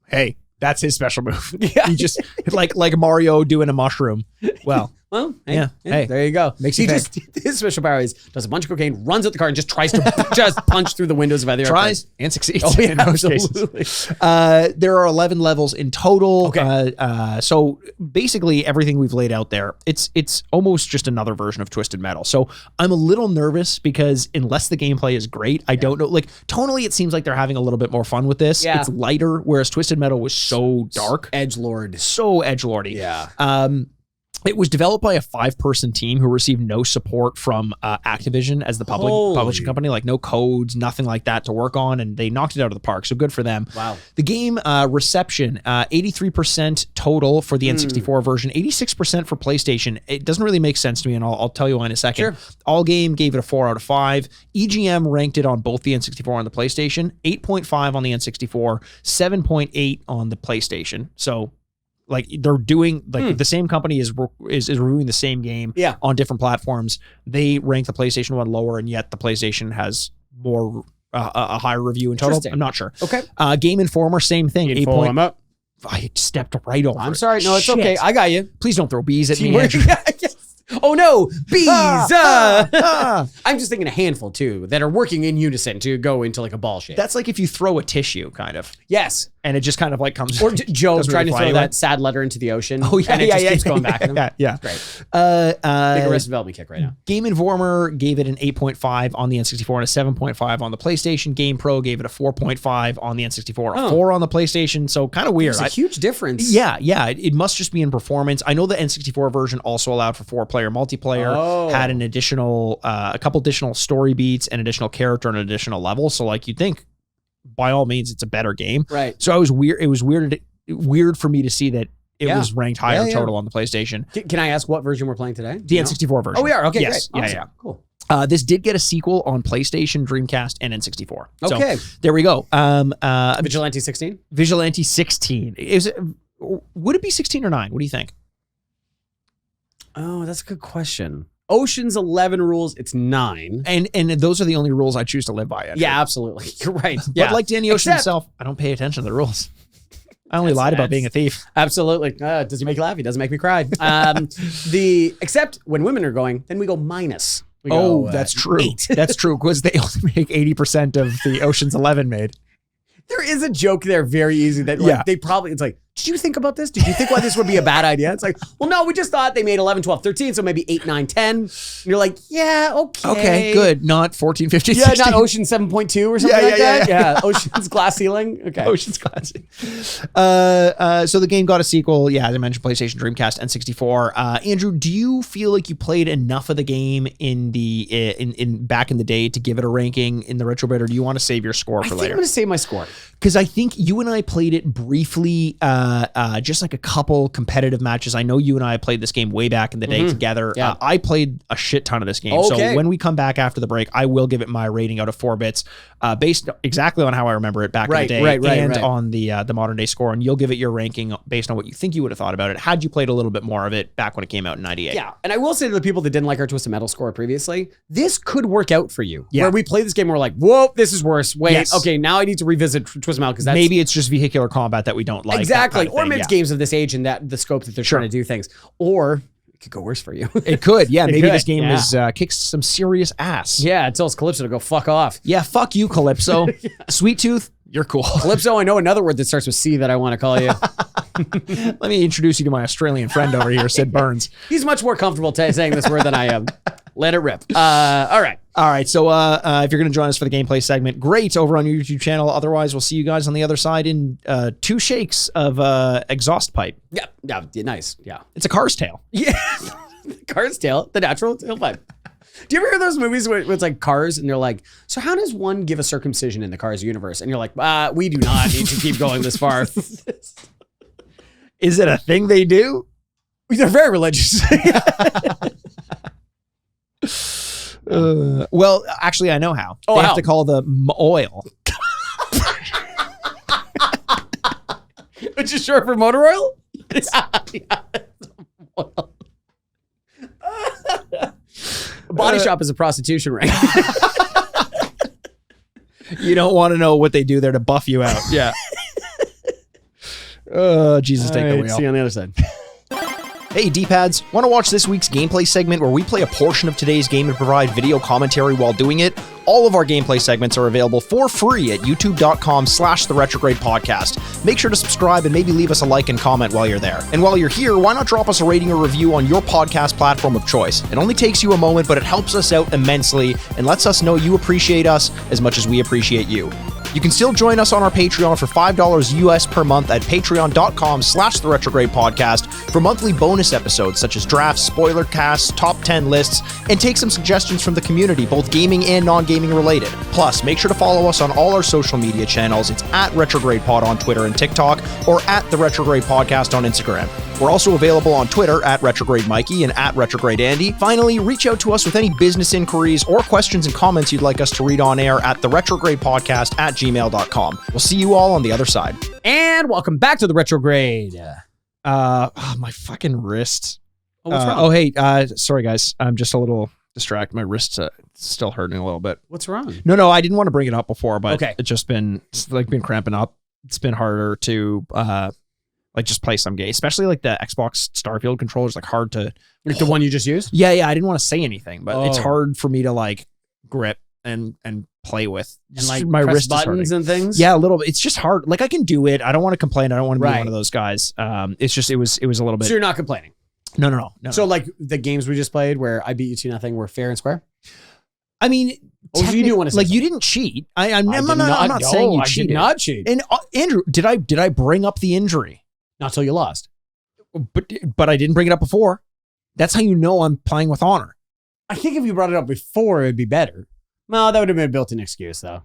Speaker 3: Hey, that's his special move.
Speaker 4: Yeah.
Speaker 3: He just like Mario doing a mushroom. Well,
Speaker 4: Well, hey,
Speaker 3: Yeah. Hey.
Speaker 4: there you go.
Speaker 3: Makes
Speaker 4: he
Speaker 3: you
Speaker 4: just his special power is does a bunch of cocaine, runs out the car, and just tries to just punch through the windows of other
Speaker 3: tries and succeeds
Speaker 4: airplanes. Oh, yeah,
Speaker 3: in most
Speaker 4: absolutely.
Speaker 3: cases. There are 11 levels in total.
Speaker 4: Okay.
Speaker 3: So basically everything we've laid out there, it's almost just another version of Twisted Metal. So I'm a little nervous because unless the gameplay is great, I don't know. Like tonally, it seems like they're having a little bit more fun with this.
Speaker 4: Yeah.
Speaker 3: It's lighter, whereas Twisted Metal was so dark,
Speaker 4: Edgelord.
Speaker 3: so edgelordy.
Speaker 4: Yeah.
Speaker 3: It was developed by a 5-person team who received no support from Activision as the
Speaker 4: Holy.
Speaker 3: publishing company, like no codes, nothing like that to work on, and they knocked it out of the park. So good for them.
Speaker 4: Wow.
Speaker 3: The game reception, 83% total for the N64 version, 86% for PlayStation. It doesn't really make sense to me, and I'll tell you why in a second.
Speaker 4: Sure.
Speaker 3: All Game gave it a 4 out of 5. EGM ranked it on both the N64 and the PlayStation, 8.5 on the N64, 7.8 on the PlayStation. So like they're doing like the same company is reviewing the same game
Speaker 4: Yeah.
Speaker 3: on different platforms. They rank the PlayStation one lower, and yet the PlayStation has more a higher review in total.
Speaker 4: Interesting.
Speaker 3: I'm not sure.
Speaker 4: Okay.
Speaker 3: Game Informer, same thing. 8
Speaker 4: Pull
Speaker 3: point.
Speaker 4: him up.
Speaker 3: I stepped right over.
Speaker 4: I'm
Speaker 3: it.
Speaker 4: sorry. No, it's
Speaker 3: Shit.
Speaker 4: okay. I got you.
Speaker 3: Please don't throw bees at me.
Speaker 4: Teamwork.
Speaker 3: Andrew.
Speaker 4: Yes. Oh no, bees!
Speaker 3: Ah.
Speaker 4: I'm just thinking a handful too that are working in unison to go into like a ball shape.
Speaker 3: That's like if you throw a tissue, kind of,
Speaker 4: yes.
Speaker 3: and it just kind of like comes.
Speaker 4: Or Joe
Speaker 3: doesn't
Speaker 4: trying
Speaker 3: really
Speaker 4: to
Speaker 3: fly
Speaker 4: throw
Speaker 3: anywhere.
Speaker 4: that sad letter into the ocean.
Speaker 3: Oh yeah,
Speaker 4: and it
Speaker 3: yeah,
Speaker 4: just
Speaker 3: yeah,
Speaker 4: keeps going back at him.
Speaker 3: Yeah.
Speaker 4: Great. Big Arrested Development kick right now.
Speaker 3: Game Informer gave it an 8.5 on the N64 and a 7.5 on the PlayStation. Game Pro gave it a 4.5 on the N64, a
Speaker 4: Oh.
Speaker 3: 4 on the PlayStation. So kind of weird.
Speaker 4: There's a huge difference.
Speaker 3: Yeah. It must just be in performance. I know the N64 version also allowed for 4-player multiplayer,
Speaker 4: Oh.
Speaker 3: had an additional, a couple additional story beats, an additional character, and an additional level. So like you'd think, by all means, it's a better game.
Speaker 4: Right.
Speaker 3: So I was weird. It was weird for me to see that it
Speaker 4: Yeah.
Speaker 3: was ranked higher
Speaker 4: Yeah, yeah.
Speaker 3: total on the PlayStation.
Speaker 4: Can I ask what version we're playing today?
Speaker 3: The N64 version.
Speaker 4: Oh, we are. Okay,
Speaker 3: Yes.
Speaker 4: great.
Speaker 3: Yeah.
Speaker 4: Awesome. Cool.
Speaker 3: This did get a sequel on PlayStation, Dreamcast, and N64.
Speaker 4: Okay.
Speaker 3: So there we go.
Speaker 4: Vigilante 16?
Speaker 3: Vigilante 16. Would it be 16 or 9? What do you think?
Speaker 4: Oh, that's a good question. Ocean's 11 rules, it's 9.
Speaker 3: And those are the only rules I choose to live by. Andrew.
Speaker 4: Yeah, absolutely. You're right.
Speaker 3: But
Speaker 4: Yeah,
Speaker 3: like Danny Ocean
Speaker 4: Except-
Speaker 3: himself, I don't pay attention to the rules. I only
Speaker 4: That's-
Speaker 3: lied about
Speaker 4: that's-
Speaker 3: being a thief.
Speaker 4: absolutely. Does he make you laugh? He doesn't make me cry. Except when women are going, then we go minus. We go,
Speaker 3: That's true.
Speaker 4: 8.
Speaker 3: That's true because they only make 80% of the Ocean's 11 made.
Speaker 4: There is a joke there very easy that like,
Speaker 3: Yeah.
Speaker 4: they probably, it's like, did you think about this? Did you think why this would be a bad idea? It's like, well, no, we just thought they made 11, 12, 13, so maybe 8, 9, 10. And you're like, yeah, okay.
Speaker 3: Okay, good. Not 14, 15,
Speaker 4: Yeah,
Speaker 3: 16.
Speaker 4: not Ocean 7.2 or something like that. Yeah, Ocean's glass ceiling. Okay.
Speaker 3: Ocean's Classic. So the game got a sequel. Yeah, as I mentioned, PlayStation, Dreamcast, N64. Andrew, do you feel like you played enough of the game in the in back in the day to give it a ranking in the Retrobit, or do you want to save your score for
Speaker 4: I think
Speaker 3: later?
Speaker 4: I'm going to save my score.
Speaker 3: Because I think you and I played it briefly, just like a couple competitive matches. I know you and I played this game way back in the day together.
Speaker 4: Yeah.
Speaker 3: I played a shit ton of this game.
Speaker 4: Okay.
Speaker 3: So when we come back after the break, I will give it my rating out of 4 bits, based exactly on how I remember it back in the day, and on the modern day score. And you'll give it your ranking based on what you think you would have thought about it had you played a little bit more of it back when it came out in 98.
Speaker 4: Yeah, and I will say to the people that didn't like our Twisted Metal score previously, this could work out for you.
Speaker 3: Yeah.
Speaker 4: Where we play this game, we're like, whoa, this is worse. Wait,
Speaker 3: Yes.
Speaker 4: okay, now I need to revisit Twisted Metal because that's
Speaker 3: Maybe it's just vehicular combat that we don't like.
Speaker 4: exactly,
Speaker 3: that kind of
Speaker 4: or
Speaker 3: thing,
Speaker 4: maybe it's
Speaker 3: yeah.
Speaker 4: games of this age and that the scope that they're trying to do things, or it could go worse for you.
Speaker 3: It could, yeah. Maybe
Speaker 4: could,
Speaker 3: this game
Speaker 4: yeah.
Speaker 3: is kicks some serious ass.
Speaker 4: Yeah, it tells Calypso to go fuck off.
Speaker 3: Yeah, fuck you, Calypso. Sweet Tooth, you're cool.
Speaker 4: Calypso, I know another word that starts with C that I want to call you.
Speaker 3: Let me introduce you to my Australian friend over here, Sid Burns.
Speaker 4: He's much more comfortable saying this word than I am. Let it rip. All right.
Speaker 3: All right, so if you're going to join us for the gameplay segment, great, over on your YouTube channel. Otherwise, we'll see you guys on the other side in 2 shakes of exhaust pipe.
Speaker 4: Yeah, nice. Yeah.
Speaker 3: It's a car's tail.
Speaker 4: Yeah. Car's tail, the natural tailpipe. Do you ever hear those movies where it's like cars and they're like, so how does one give a circumcision in the Cars universe? And you're like, we do not need to keep going this far.
Speaker 3: Is it a thing they do?
Speaker 4: They're very religious.
Speaker 3: Well, actually, I know how.
Speaker 4: Oh,
Speaker 3: they
Speaker 4: how?
Speaker 3: have to call the oil.
Speaker 4: Which is short for motor oil? Body shop is a prostitution ring.
Speaker 3: You don't want to know what they do there to buff you out. Yeah. Jesus, take the wheel.
Speaker 4: See you on the other side.
Speaker 3: Hey D-pads, want to watch this week's gameplay segment where we play a portion of today's game and provide video commentary while doing it? All of our gameplay segments are available for free at youtube.com/The Retrograde Podcast. Make sure to subscribe and maybe leave us a like and comment while you're there. And while you're here, why not drop us a rating or review on your podcast platform of choice? It only takes you a moment, but it helps us out immensely and lets us know you appreciate us as much as we appreciate you. You can still join us on our Patreon for $5 US per month at patreon.com/The Retrograde Podcast for monthly bonus episodes such as drafts, spoiler casts, top 10 lists, and take some suggestions from the community, both gaming and non-gaming related. Plus, make sure to follow us on all our social media channels. It's at Retrograde Pod on Twitter and TikTok, or at The Retrograde Podcast on Instagram. We're also available on Twitter at Retrograde Mikey and at Retrograde Andy. Finally, reach out to us with any business inquiries or questions and comments you'd like us to read on air at theretrogradepodcast@gmail.com. We'll see you all on the other side.
Speaker 4: And welcome back to the Retrograde.
Speaker 3: My fucking wrist.
Speaker 4: Oh, what's wrong?
Speaker 3: Hey, sorry guys. I'm just a little distracted. My wrist's still hurting a little bit.
Speaker 4: What's wrong?
Speaker 3: No, I didn't want to bring it up before, but
Speaker 4: Okay.
Speaker 3: it's just been cramping up. It's been harder to just play some games, especially like the Xbox Starfield controllers, like hard to.
Speaker 4: Like the one you just used?
Speaker 3: Yeah, I didn't want to say anything, but it's
Speaker 4: Oh.
Speaker 3: hard for me to like grip and play with.
Speaker 4: And
Speaker 3: Just
Speaker 4: like
Speaker 3: my
Speaker 4: press
Speaker 3: wrist is
Speaker 4: buttons
Speaker 3: hurting.
Speaker 4: and things?
Speaker 3: Yeah, a little bit. It's just hard. Like I can do it. I don't want to complain. I don't want to be
Speaker 4: Right.
Speaker 3: one of those guys. It's just it was a little bit.
Speaker 4: So you're not complaining?
Speaker 3: No.
Speaker 4: So like the games we just played where I beat you 2-0 were fair and square?
Speaker 3: I mean,
Speaker 4: Oh, so you do want to say
Speaker 3: like you
Speaker 4: something.
Speaker 3: didn't cheat. I'm
Speaker 4: I
Speaker 3: not saying you
Speaker 4: I
Speaker 3: cheated.
Speaker 4: did not cheat.
Speaker 3: And Andrew, did I bring up the injury?
Speaker 4: Not till you lost.
Speaker 3: But I didn't bring it up before. That's how you know I'm playing with honor.
Speaker 4: I think if you brought it up before, it'd be better. Well, that would have been a built-in excuse, though.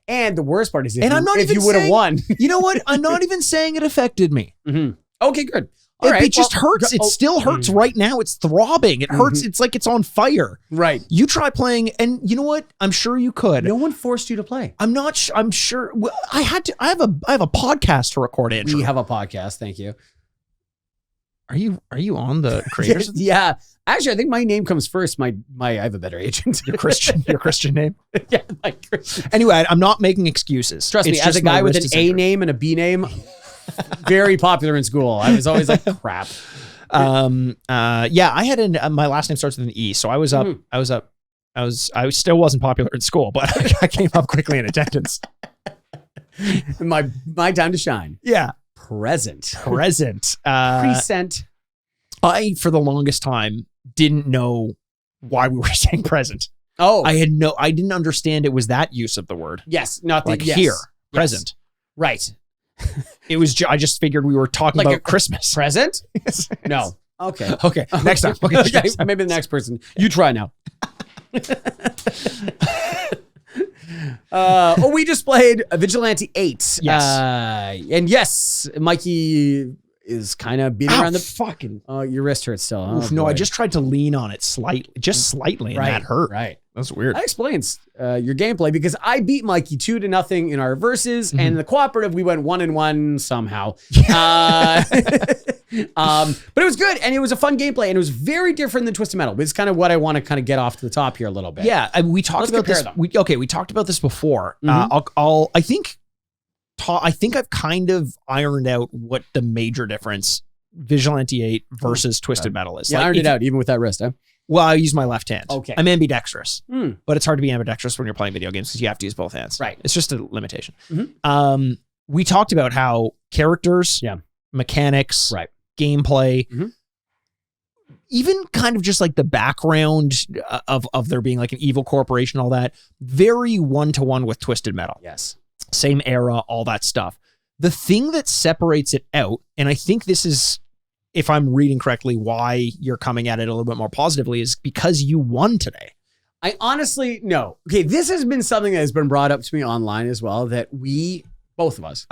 Speaker 4: And the worst part is if you would have won.
Speaker 3: You know what? I'm not even saying it affected me.
Speaker 4: Mm-hmm. Okay, good. All
Speaker 3: It,
Speaker 4: right,
Speaker 3: it just hurts. It still hurts right now. It's throbbing. It hurts. It's like it's on fire.
Speaker 4: Right.
Speaker 3: You try playing, and you know what? I'm sure you could.
Speaker 4: No one forced you to play.
Speaker 3: I'm not. I'm sure. Well, I had to. I have a podcast to record. Andrew,
Speaker 4: We have a podcast. Thank you.
Speaker 3: Are you on the creators?
Speaker 4: Yeah. Actually, I think my name comes first. I have a better agent.
Speaker 3: Your Christian name.
Speaker 4: Yeah. Like Christian.
Speaker 3: Anyway, I'm not making excuses.
Speaker 4: Trust me,
Speaker 3: It's
Speaker 4: as
Speaker 3: just
Speaker 4: a guy
Speaker 3: my
Speaker 4: with
Speaker 3: wrist
Speaker 4: an
Speaker 3: is
Speaker 4: A
Speaker 3: injured.
Speaker 4: name and a B name, very popular in school. I was always like, crap.
Speaker 3: Yeah, I had my last name starts with an E, so I was up. I still wasn't popular in school, but I came up quickly in attendance.
Speaker 4: My time to shine.
Speaker 3: Yeah.
Speaker 4: Present.
Speaker 3: Present.
Speaker 4: Present.
Speaker 3: I, for the longest time, didn't know why we were saying present.
Speaker 4: Oh,
Speaker 3: I didn't understand it was that use of the word.
Speaker 4: yes, not the
Speaker 3: Like
Speaker 4: yes.
Speaker 3: here,
Speaker 4: Yes.
Speaker 3: present.
Speaker 4: Right.
Speaker 3: It was, I just figured we were talking
Speaker 4: Like
Speaker 3: about
Speaker 4: a-
Speaker 3: Christmas.
Speaker 4: Present? No. Okay.
Speaker 3: Okay, next time. Okay,
Speaker 4: Okay, maybe the next person. You try now. We just played Vigilante 8.
Speaker 3: Yes.
Speaker 4: And yes, Mikey is kind of beating around the
Speaker 3: fucking.
Speaker 4: your wrist hurts still. Oh,
Speaker 3: Oof, no, I
Speaker 4: boy.
Speaker 3: just tried to lean on it slightly, just slightly, and
Speaker 4: right,
Speaker 3: that hurt.
Speaker 4: Right.
Speaker 3: That's weird.
Speaker 4: That explains your gameplay because I beat Mikey 2-0 in our verses,
Speaker 3: Mm-hmm.
Speaker 4: and in the cooperative we went 1-1 somehow. But it was good, and it was a fun gameplay, and it was very different than Twisted Metal. But it's kind of what I want to kind of get off to the top here a little bit.
Speaker 3: Yeah, we talked
Speaker 4: Let's
Speaker 3: about this.
Speaker 4: compare them.
Speaker 3: We talked about this before.
Speaker 4: Mhm.
Speaker 3: I think I've kind of ironed out what the major difference Vigilante 8 versus Twisted Metal is.
Speaker 4: Yeah,
Speaker 3: Like,
Speaker 4: ironed
Speaker 3: if-
Speaker 4: it out even with that wrist, huh?
Speaker 3: Well, I use my left hand.
Speaker 4: Okay.
Speaker 3: I'm ambidextrous,
Speaker 4: Hmm.
Speaker 3: but it's hard to be ambidextrous when you're playing video games because you have to use both hands.
Speaker 4: Right.
Speaker 3: It's just a limitation.
Speaker 4: Mhm.
Speaker 3: We talked about how characters,
Speaker 4: Yeah.
Speaker 3: mechanics,
Speaker 4: Right.
Speaker 3: gameplay,
Speaker 4: Mhm.
Speaker 3: even kind of just like the background of there being like an evil corporation, all that, very one-to-one with Twisted Metal.
Speaker 4: Yes.
Speaker 3: Same era, all that stuff. The thing that separates it out, and I think this is, if I'm reading correctly, why you're coming at it a little bit more positively, is because you won today.
Speaker 4: I honestly, no. Okay, this has been something that has been brought up to me online as well, that we, both of us,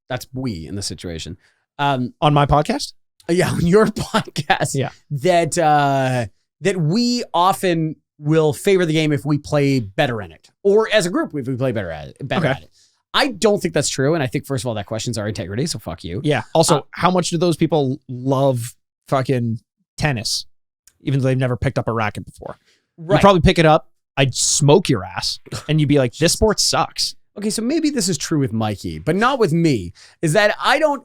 Speaker 4: that's we in this situation,
Speaker 3: On my podcast?
Speaker 4: yeah, on your podcast,
Speaker 3: Yeah.
Speaker 4: that we often will favor the game if we play better in it, or as a group if we play better at it.
Speaker 3: Okay.
Speaker 4: I don't think that's true, and I think first of all that questions our integrity, so fuck you.
Speaker 3: Yeah. Also, how much do those people love fucking tennis, even though they've never picked up a racket before?
Speaker 4: Right.
Speaker 3: You'd probably pick it up, I'd smoke your ass, and you'd be like, this sport sucks.
Speaker 4: Okay, so maybe this is true with Mikey, but not with me. Is that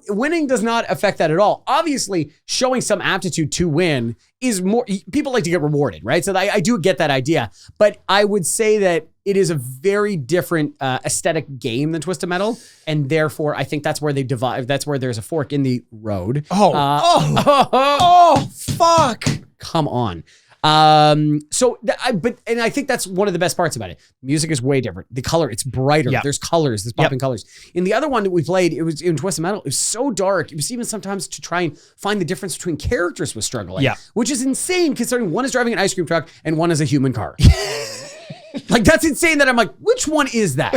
Speaker 4: winning does not affect that at all. Obviously, showing some aptitude to win is more, people like to get rewarded, right? So I do get that idea, but I would say that it is a very different aesthetic game than Twisted Metal, and therefore I think that's where they divide. That's where there's a fork in the road.
Speaker 3: Oh, fuck.
Speaker 4: Come on. I think that's one of the best parts about it. Music is way different. The color, it's brighter.
Speaker 3: Yeah.
Speaker 4: There's colors, there's popping colors. In the other one that we played, it was in Twisted Metal. It was so dark. It was even sometimes to try and find the difference between characters was struggling.
Speaker 3: Yeah.
Speaker 4: Which is insane considering one is driving an ice cream truck and one is a human car. Like that's insane that I'm like, which one is that?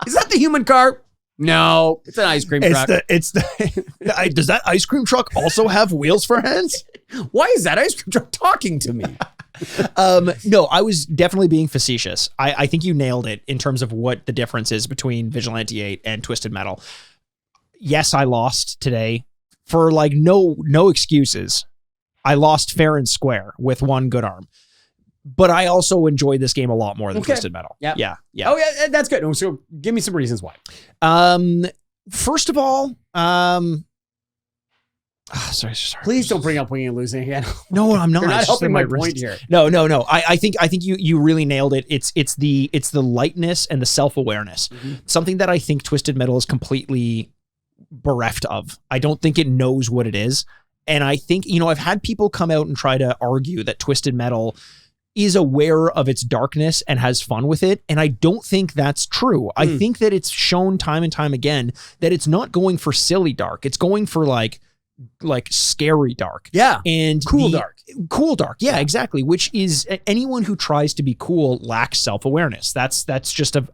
Speaker 4: Is that the human car? No, it's an ice cream truck.
Speaker 3: Does that ice cream truck also have wheels for hands?
Speaker 4: Why is that ice cream truck talking to me?
Speaker 3: No, I was definitely being facetious. I think you nailed it in terms of what the difference is between Vigilante 8 and Twisted Metal. Yes, I lost today for like no excuses. I lost fair and square with one good arm. But I also enjoyed this game a lot more than
Speaker 4: Okay.
Speaker 3: Twisted Metal.
Speaker 4: Yep.
Speaker 3: Yeah.
Speaker 4: Oh yeah, that's good. So give me some reasons why.
Speaker 3: First of all, sorry.
Speaker 4: Please don't bring up winning and losing again.
Speaker 3: No, I'm not.
Speaker 4: You're not
Speaker 3: It's just
Speaker 4: helping
Speaker 3: in
Speaker 4: my
Speaker 3: wrist.
Speaker 4: point here.
Speaker 3: No. I think you really nailed it. It's the lightness and the self-awareness.
Speaker 4: Mm-hmm.
Speaker 3: Something that I think Twisted Metal is completely bereft of. I don't think it knows what it is. And I think, I've had people come out and try to argue that Twisted Metal is aware of its darkness and has fun with it. And I don't think that's true. I think that it's shown time and time again that it's not going for silly dark. It's going for like scary dark.
Speaker 4: Yeah.
Speaker 3: And
Speaker 4: Cool dark.
Speaker 3: Yeah, exactly. Which is anyone who tries to be cool lacks self-awareness. That's just a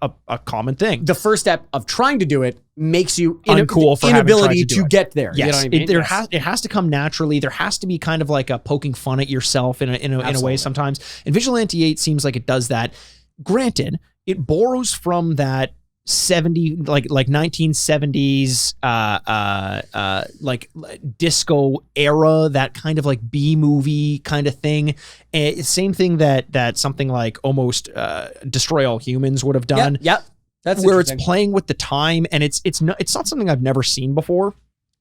Speaker 3: common thing.
Speaker 4: The first step of trying to do it makes you
Speaker 3: Uncool for having
Speaker 4: inability
Speaker 3: tried to do it.
Speaker 4: get there.
Speaker 3: Yes,
Speaker 4: You know what I mean?
Speaker 3: it has to come naturally. There has to be kind of like a poking fun at yourself in a way
Speaker 4: Absolutely.
Speaker 3: sometimes. And Vigilante 8 seems like it does that. Granted, it borrows from that 1970s like disco era, that kind of like B movie kind of thing. And same thing that something like almost Destroy All Humans would have done.
Speaker 4: Yep. That's
Speaker 3: where it's
Speaker 4: interesting.
Speaker 3: playing with the time, and it's not something I've never seen before,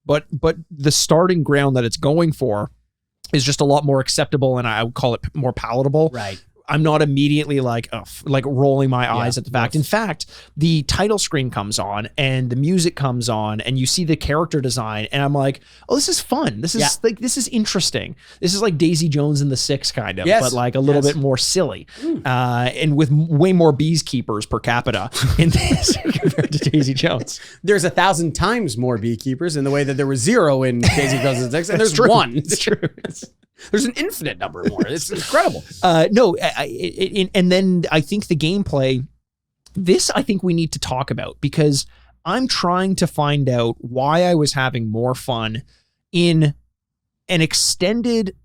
Speaker 3: but the starting ground that it's going for is just a lot more acceptable, and I would call it more palatable.
Speaker 4: Right.
Speaker 3: I'm not immediately like, ugh, like rolling my eyes at the fact. In fact, the title screen comes on and the music comes on and you see the character design and I'm like, oh, this is fun. This is like, this is interesting. This is like Daisy Jones and the Six kind of, but like a little bit more silly. And with way more beekeepers per capita in this compared to Daisy Jones.
Speaker 4: There's 1,000 times more beekeepers in the way that there was 0 in Daisy Jones and the Six, and there's
Speaker 3: true.
Speaker 4: 1.
Speaker 3: It's true.
Speaker 4: There's an infinite number more. It's incredible.
Speaker 3: No, and then I think the gameplay, this I think we need to talk about because I'm trying to find out why I was having more fun in an extended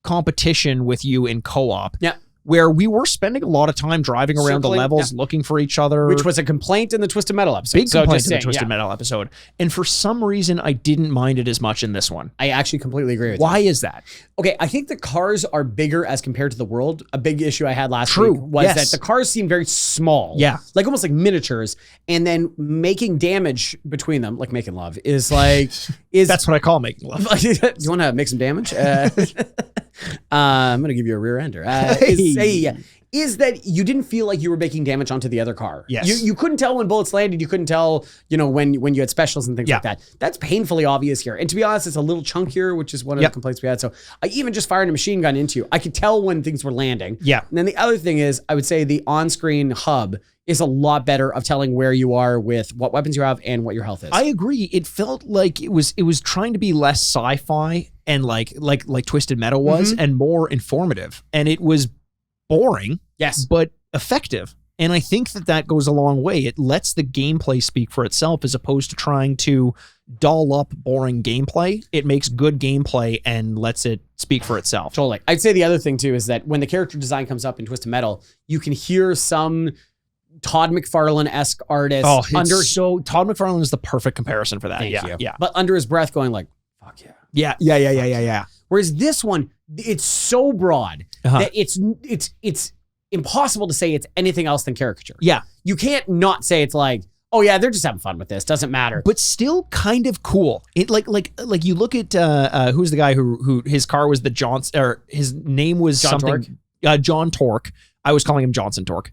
Speaker 3: competition with you in co-op.
Speaker 4: Yeah.
Speaker 3: Where we were spending a lot of time driving around the levels, looking for each other.
Speaker 4: Which was a complaint in the Twisted Metal episode.
Speaker 3: Big complaint in the Twisted Metal episode. And for some reason, I didn't mind it as much in this one.
Speaker 4: I actually completely agree with you.
Speaker 3: Why is that?
Speaker 4: Okay, I think the cars are bigger as compared to the world. A big issue I had last week was that the cars seem very small.
Speaker 3: Yeah.
Speaker 4: Like almost like miniatures. And then making damage between them, like making love, is like...
Speaker 3: That's what I call making love.
Speaker 4: You want to make some damage? I'm going to give you a rear ender. Is that you didn't feel like you were making damage onto the other car.
Speaker 3: Yes.
Speaker 4: You couldn't tell when bullets landed. You couldn't tell, when you had specials and things like that. That's painfully obvious here. And to be honest, it's a little chunkier, which is one of the complaints we had. So I even just fired a machine gun into you. I could tell when things were landing. Yeah. And then the other thing is, I would say the on-screen hub is a lot better of telling where you are with what weapons you have and what your health is.
Speaker 3: I agree. It felt like it was trying to be less sci-fi and like Twisted Metal was and more informative. And it was boring, but effective. And I think that goes a long way. It lets the gameplay speak for itself as opposed to trying to doll up boring gameplay. It makes good gameplay and lets it speak for itself.
Speaker 4: Totally. I'd say the other thing too is that when the character design comes up in Twisted Metal, you can hear some Todd McFarlane-esque artist
Speaker 3: Todd McFarlane is the perfect comparison for that.
Speaker 4: Thank you. But under his breath going like, fuck yeah.
Speaker 3: Yeah.
Speaker 4: Whereas this one, it's so broad that it's impossible to say it's anything else than caricature.
Speaker 3: Yeah.
Speaker 4: You can't not say it's like, oh yeah, they're just having fun with this. Doesn't matter.
Speaker 3: But still kind of cool. It like you look at who's the guy who his car was the Johnson, or his name was
Speaker 4: John
Speaker 3: something John Torque. I was calling him Johnson Torque.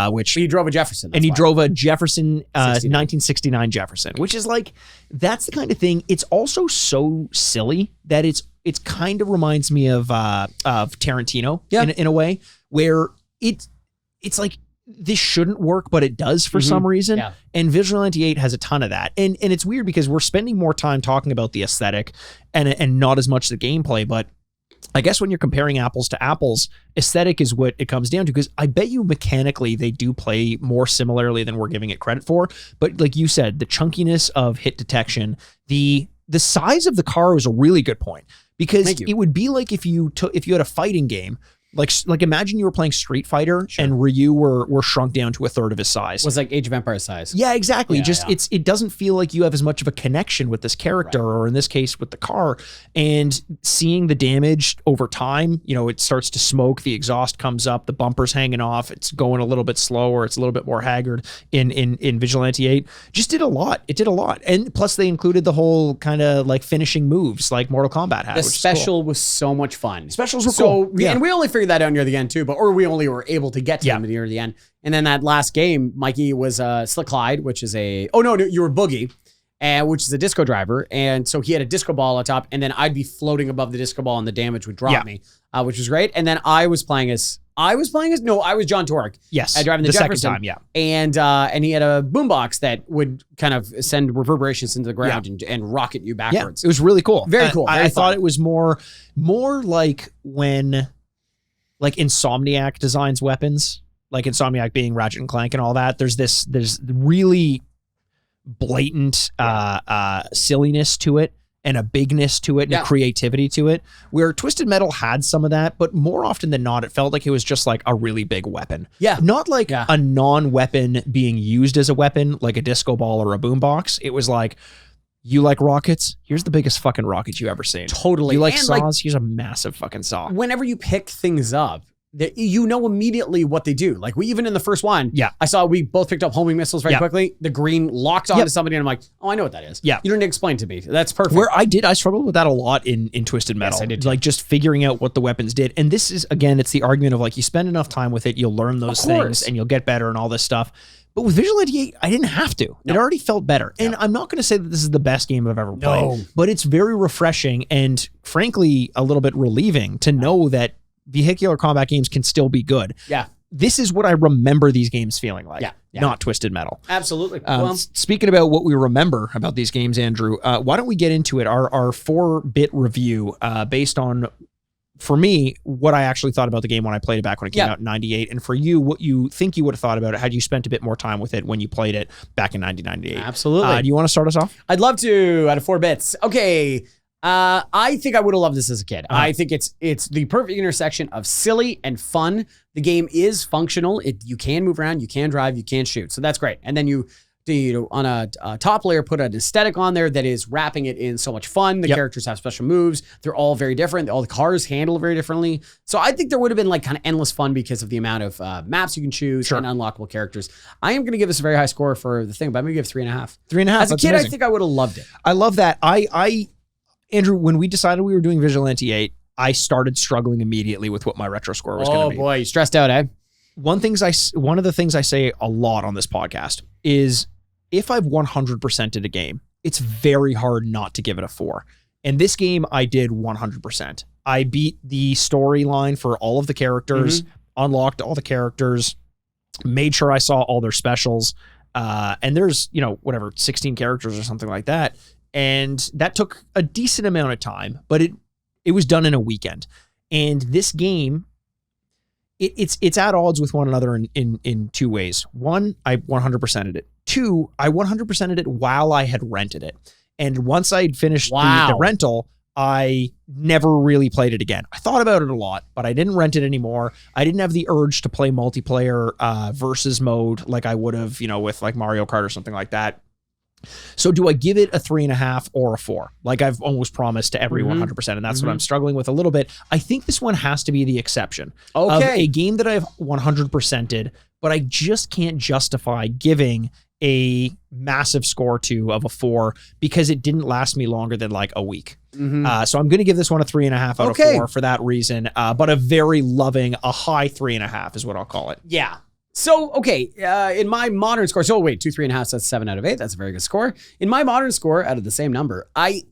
Speaker 3: Which
Speaker 4: he drove a Jefferson.
Speaker 3: And he drove a Jefferson 1969 Jefferson, which is like, that's the kind of thing. It's also so silly that it's kind of reminds me of Tarantino in a way where it's like, this shouldn't work, but it does for some reason. Yeah. And Vigilante 8 has a ton of that. And it's weird because we're spending more time talking about the aesthetic and not as much the gameplay, but I guess when you're comparing apples to apples, aesthetic is what it comes down to, because I bet you mechanically they do play more similarly than we're giving it credit for. But like you said, the chunkiness of hit detection, the size of the car was a really good point, because it would be like if you had a fighting game, like imagine you were playing Street Fighter and Ryu were shrunk down to a third of his size.
Speaker 4: Was like Age of Empires size.
Speaker 3: Yeah, exactly. It doesn't feel like you have as much of a connection with this character, or in this case with the car. And seeing the damage over time, it starts to smoke, the exhaust comes up, the bumper's hanging off, it's going a little bit slower, it's a little bit more haggard in Vigilante 8. Just did a lot. It did a lot. And plus they included the whole kind of like finishing moves like Mortal Kombat had.
Speaker 4: The special was so much fun.
Speaker 3: Specials were cool.
Speaker 4: And we only figured that out near the end too, we only were able to get to them near the end. And then that last game, Mikey was Slick Clyde, which is you were Boogie, which is a disco driver. And so he had a disco ball on top, and then I'd be floating above the disco ball and the damage would drop me, which was great. And then I was John Torque.
Speaker 3: Yes.
Speaker 4: Driving the Jefferson.
Speaker 3: Second time,
Speaker 4: And he had a boombox that would kind of send reverberations into the ground and rocket you backwards.
Speaker 3: Yeah, it was really cool.
Speaker 4: Very cool.
Speaker 3: I thought it was more like when like Insomniac designs weapons, like Insomniac being Ratchet and Clank and all that. There's really blatant silliness to it, and a bigness to it, and a creativity to it, where Twisted Metal had some of that, but more often than not, it felt like it was just like a really big weapon. Yeah. Not like a non-weapon being used as a weapon, like a disco ball or a boombox. It was like, you like rockets? Here's the biggest fucking rocket you ever seen.
Speaker 4: Totally.
Speaker 3: You like saws? Here's a massive fucking saw.
Speaker 4: Whenever you pick things up, you know immediately what they do. Like even in the first one,
Speaker 3: Yeah.
Speaker 4: I saw we both picked up homing missiles very
Speaker 3: Yeah.
Speaker 4: quickly. The green locked onto
Speaker 3: Yep.
Speaker 4: somebody, and I'm like, oh, I know what that is.
Speaker 3: Yeah.
Speaker 4: You don't need to explain to me. That's perfect.
Speaker 3: Where I struggled with that a lot in Twisted Metal.
Speaker 4: I did too.
Speaker 3: Like just figuring out what the weapons did. And this is, again, it's the argument of like, you spend enough time with it, you'll learn those
Speaker 4: Of course.
Speaker 3: things and you'll get better and all this stuff. But with Vigilante 8, I didn't have to. It already felt better. And I'm not going to say that this is the best game I've ever played, but it's very refreshing and frankly, a little bit relieving to know that vehicular combat games can still be good.
Speaker 4: Yeah.
Speaker 3: This is what I remember these games feeling like,
Speaker 4: Yeah.
Speaker 3: not Twisted Metal.
Speaker 4: Absolutely. Well,
Speaker 3: Speaking about what we remember about these games, Andrew, why don't we get into it? Our 4-bit review based on, for me, what I actually thought about the game when I played it back when it came out in 98. And for you, what you think you would have thought about it had you spent a bit more time with it when you played it back in 1998.
Speaker 4: absolutely.
Speaker 3: Do you want to start us off?
Speaker 4: I'd love to out of 4 bits. Okay. I think I would have loved this as a kid. I think it's the perfect intersection of silly and fun. The game is functional. You can move around, you can drive, you can shoot. So that's great. And then you on a top layer, put an aesthetic on there that is wrapping it in so much fun. The characters have special moves. They're all very different. All the cars handle very differently. So I think there would have been like kind of endless fun because of the amount of maps you can choose and unlockable characters. I am going to give this a very high score for the thing, but I'm going to give 3.5.
Speaker 3: 3.5.
Speaker 4: As a
Speaker 3: That's
Speaker 4: kid,
Speaker 3: amazing.
Speaker 4: I think I would have loved it.
Speaker 3: I love that. Andrew, when we decided we were doing Vigilante 8, I started struggling immediately with what my retro score was going to be.
Speaker 4: Oh boy, you stressed out, eh?
Speaker 3: One of the things I say a lot on this podcast is if I've 100%ed a game, it's very hard not to give it a 4. And this game I did 100%. I beat the storyline for all of the characters, unlocked all the characters, made sure I saw all their specials. And there's, 16 characters or something like that. And that took a decent amount of time, but it was done in a weekend. And this game, it's at odds with one another in 2 ways. One, I 100%ed it. 2, I 100%ed it while I had rented it. And once I'd finished the rental, I never really played it again. I thought about it a lot, but I didn't rent it anymore. I didn't have the urge to play multiplayer versus mode like I would have, with like Mario Kart or something like that. So do I give it a 3.5 or a 4? Like I've almost promised to every 100%. And that's what I'm struggling with a little bit. I think this one has to be the exception of a game that I've 100%ed, but I just can't justify giving a massive score to of a 4 because it didn't last me longer than like a week. So I'm going to give this one a 3.5 out of 4 for that reason. But a very loving, a high 3.5 is what I'll call it.
Speaker 4: Yeah. So, okay, in my modern score, 2, 3.5, that's 7 out of 8. That's a very good score. In my modern score, out of the same number, I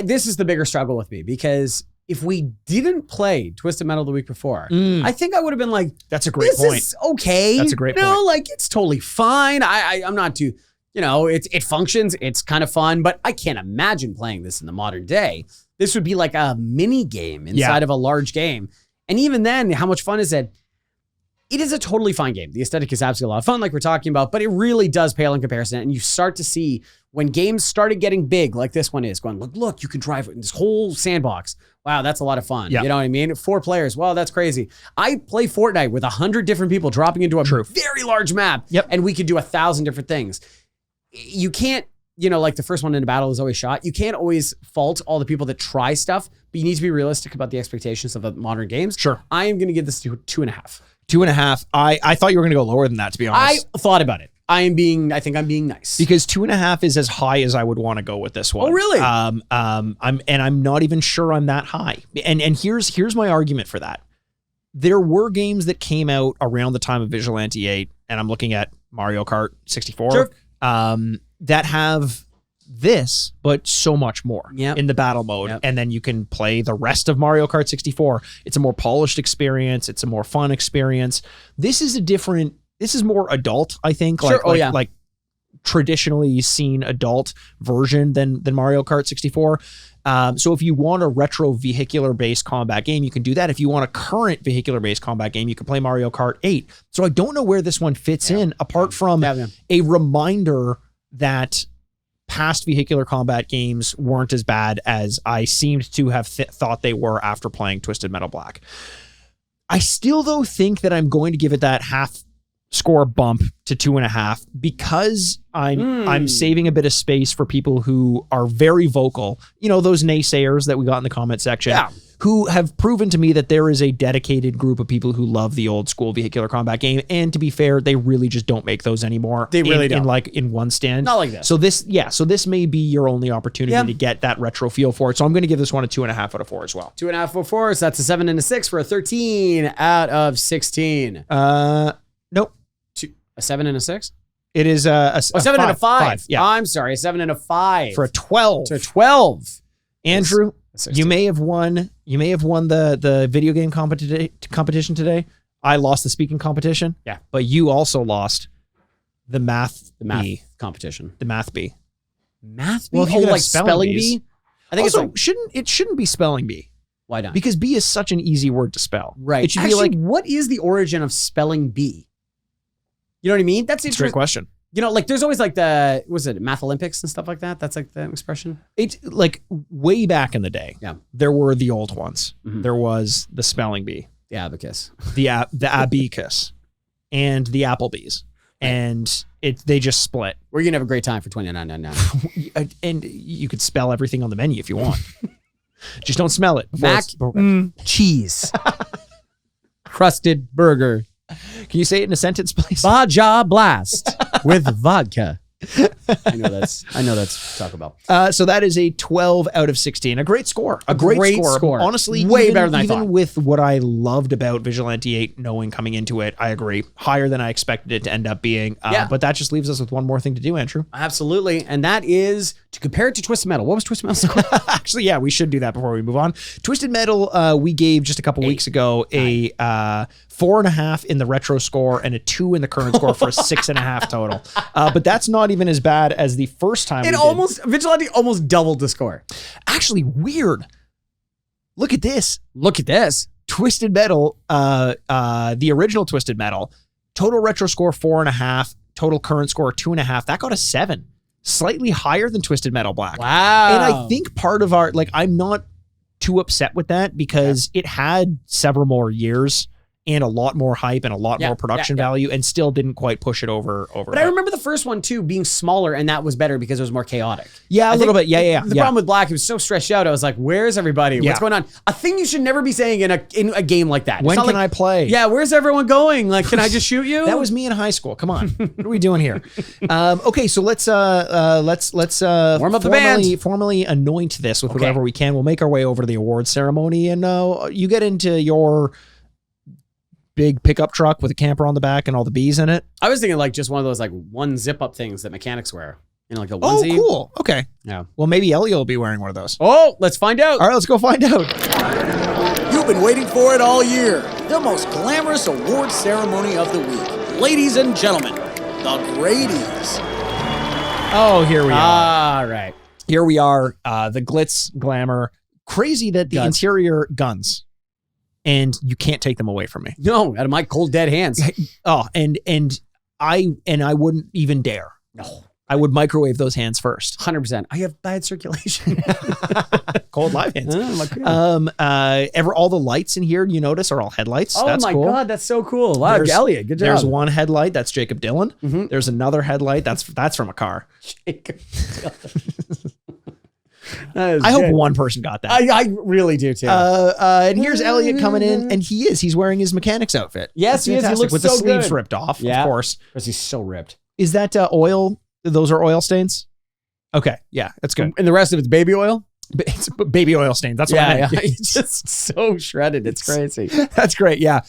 Speaker 4: this is the bigger struggle with me because if we didn't play Twisted Metal the week before, I think I would have been like,
Speaker 3: that's a great
Speaker 4: this
Speaker 3: point.
Speaker 4: is okay.
Speaker 3: That's a great point.
Speaker 4: Like it's totally fine. I'm not too, it functions. It's kind of fun, but I can't imagine playing this in the modern day. This would be like a mini game inside of a large game. And even then, how much fun is it? It is a totally fine game. The aesthetic is absolutely a lot of fun, like we're talking about, but it really does pale in comparison. And you start to see when games started getting big, like this one is, going, look, you can drive in this whole sandbox. Wow, that's a lot of fun.
Speaker 3: Yeah.
Speaker 4: You know what I mean? 4 players. Wow, that's crazy. I play Fortnite with 100 different people dropping into a very large map, and we could do 1,000 different things. You can't, like the first one in a battle is always shot. You can't always fault all the people that try stuff, but you need to be realistic about the expectations of the modern games.
Speaker 3: Sure.
Speaker 4: I am going to give this 2.5.
Speaker 3: 2.5. I thought you were going to go lower than that, to be honest.
Speaker 4: I thought about it. I think I'm being nice.
Speaker 3: Because 2.5 is as high as I would want to go with this one.
Speaker 4: Oh, really?
Speaker 3: I'm not even sure I'm that high. And here's my argument for that. There were games that came out around the time of Vigilante 8, and I'm looking at Mario Kart 64, that have this, but so much more in the battle mode. And then you can play the rest of Mario Kart 64. It's a more polished experience. It's a more fun experience. This is more adult, I think. Like traditionally seen adult version than Mario Kart 64. So if you want a retro vehicular-based combat game, you can do that. If you want a current vehicular-based combat game, you can play Mario Kart 8. So I don't know where this one fits in, apart from a reminder that past vehicular combat games weren't as bad as I seemed to have thought they were after playing Twisted Metal Black. I still, though, think that I'm going to give it that half score bump to 2.5 because I'm saving a bit of space for people who are very vocal. Those naysayers that we got in the comment section who have proven to me that there is a dedicated group of people who love the old school vehicular combat game. And to be fair, they really just don't make those anymore.
Speaker 4: They really don't.
Speaker 3: In one stand.
Speaker 4: Not like this.
Speaker 3: So this may be your only opportunity to get that retro feel for it. So I'm going to give this one a 2.5 out of 4 as well.
Speaker 4: 2.5 for 4, so that's a 7 and a 6 for a 13 out of 16.
Speaker 3: Nope.
Speaker 4: A 7 and a 7
Speaker 3: It is a
Speaker 4: 7 and a 5.
Speaker 3: Yeah.
Speaker 4: I'm sorry, a 7 and a 5.
Speaker 3: For a 12.
Speaker 4: To 12.
Speaker 3: Andrew,
Speaker 4: That's
Speaker 3: you may have won. You may have won the video game competition today. I lost the speaking competition.
Speaker 4: Yeah.
Speaker 3: But you also lost the math bee.
Speaker 4: Competition.
Speaker 3: The math bee.
Speaker 4: Math bee?
Speaker 3: Well, if you
Speaker 4: Oh,
Speaker 3: could have
Speaker 4: like spelling
Speaker 3: bees.
Speaker 4: bee? I think
Speaker 3: Also,
Speaker 4: it's
Speaker 3: it shouldn't be spelling bee
Speaker 4: why not?
Speaker 3: because bee is such an easy word to spell.
Speaker 4: Right.
Speaker 3: It should
Speaker 4: Actually,
Speaker 3: be like
Speaker 4: what is the origin of spelling bee? You know what I mean? That's
Speaker 3: it's a great
Speaker 4: interesting.
Speaker 3: question.
Speaker 4: You know, like there's always like Math Olympics and stuff like that. That's like the expression.
Speaker 3: It's like way back in the day.
Speaker 4: Yeah.
Speaker 3: There were the old ones.
Speaker 4: Mhm.
Speaker 3: There was the spelling bee,
Speaker 4: The abacus.
Speaker 3: the abacus, and the Applebee's, and they just split.
Speaker 4: We're gonna have a great time for $29.99.
Speaker 3: And you could spell everything on the menu if you want. Just don't smell it.
Speaker 4: Mac cheese. Crusted burger.
Speaker 3: Can you say it in a sentence, please?
Speaker 4: Baja Blast with vodka. I know that's Taco Bell.
Speaker 3: So that is a 12 out of 16. A great score. A
Speaker 4: great
Speaker 3: great
Speaker 4: score.
Speaker 3: score. Honestly,
Speaker 4: Way better than I
Speaker 3: even
Speaker 4: thought.
Speaker 3: with what I loved about Vigilante 8, knowing coming into it, I agree. Higher than I expected it to end up being.
Speaker 4: Yeah.
Speaker 3: But that just leaves us with one more thing to do, Andrew.
Speaker 4: Absolutely. And that is to compare it to Twisted Metal. What was Twisted Metal score?
Speaker 3: Actually, yeah, we should do that before we move on. Twisted Metal, we gave just a couple weeks ago a 4.5 in the retro score and a 2 in the current score for a 6.5 total. But that's not even as bad as the first time.
Speaker 4: Vigilante almost doubled the score.
Speaker 3: Actually, weird. Look at this.
Speaker 4: Look at this.
Speaker 3: Twisted Metal, the original Twisted Metal, total retro score 4.5, total current score 2.5. That got a 7, slightly higher than Twisted Metal Black.
Speaker 4: Wow.
Speaker 3: And I think part of our, I'm not too upset with that because it had several more years and a lot more hype and a lot more production value and still didn't quite push it over.
Speaker 4: But I remember the first one too being smaller, and that was better because it was more chaotic.
Speaker 3: Yeah, a little bit. Yeah.
Speaker 4: The problem with Black, it was so stretched out. I was like, "Where's everybody? What's going on?" A thing you should never be saying in a game like that.
Speaker 3: When can I play?
Speaker 4: Yeah, where's everyone going? Like, can I just shoot you?
Speaker 3: That was me in high school. Come on, what are we doing here? Okay, so let's warm
Speaker 4: up the band.
Speaker 3: Formally anoint this with whatever we can. We'll make our way over to the awards ceremony, and you get into your big pickup truck with a camper on the back and all the bees in it.
Speaker 4: I was thinking like just one of those like one zip up things that mechanics wear. You know, like a onesie.
Speaker 3: Oh, cool. Okay.
Speaker 4: Yeah.
Speaker 3: Well, maybe Elliot will be wearing one of those.
Speaker 4: Oh, let's find out.
Speaker 3: All right, let's go find out.
Speaker 2: You've been waiting for it all year. The most glamorous award ceremony of the week. Ladies and gentlemen, the Grady's.
Speaker 3: Oh, here we are.
Speaker 4: All right.
Speaker 3: Here we are. The glitz, glamour. Crazy that the
Speaker 4: Guns.
Speaker 3: interior guns. And you can't take them away from me.
Speaker 4: No, out of my cold dead hands.
Speaker 3: Oh, and I wouldn't even dare.
Speaker 4: No.
Speaker 3: I would microwave those hands first.
Speaker 4: 100%. I have bad circulation.
Speaker 3: Cold live hands.
Speaker 4: Oh,
Speaker 3: All the lights in here you notice are all headlights. That's
Speaker 4: my
Speaker 3: cool.
Speaker 4: God, that's so cool. Wow,
Speaker 3: There's-
Speaker 4: Elliot, good job.
Speaker 3: There's one headlight that's Jacob Dylan.
Speaker 4: Mhm.
Speaker 3: There's another headlight that's from a car. I hope one person got that.
Speaker 4: I really do too.
Speaker 3: And here's Elliot coming in, and he's wearing his mechanic's outfit.
Speaker 4: Yes,
Speaker 3: That's
Speaker 4: he is. He
Speaker 3: fantastic,
Speaker 4: looks
Speaker 3: with
Speaker 4: so
Speaker 3: the sleeves
Speaker 4: good.
Speaker 3: ripped off,
Speaker 4: Yeah.
Speaker 3: of course.
Speaker 4: Because he's so ripped.
Speaker 3: Is that oil? Those are oil stains. Okay, yeah, that's good.
Speaker 4: And the rest of it's baby oil?
Speaker 3: It's baby oil stains. That's what I meant.
Speaker 4: It's just so shredded. It's crazy.
Speaker 3: That's great. Yeah.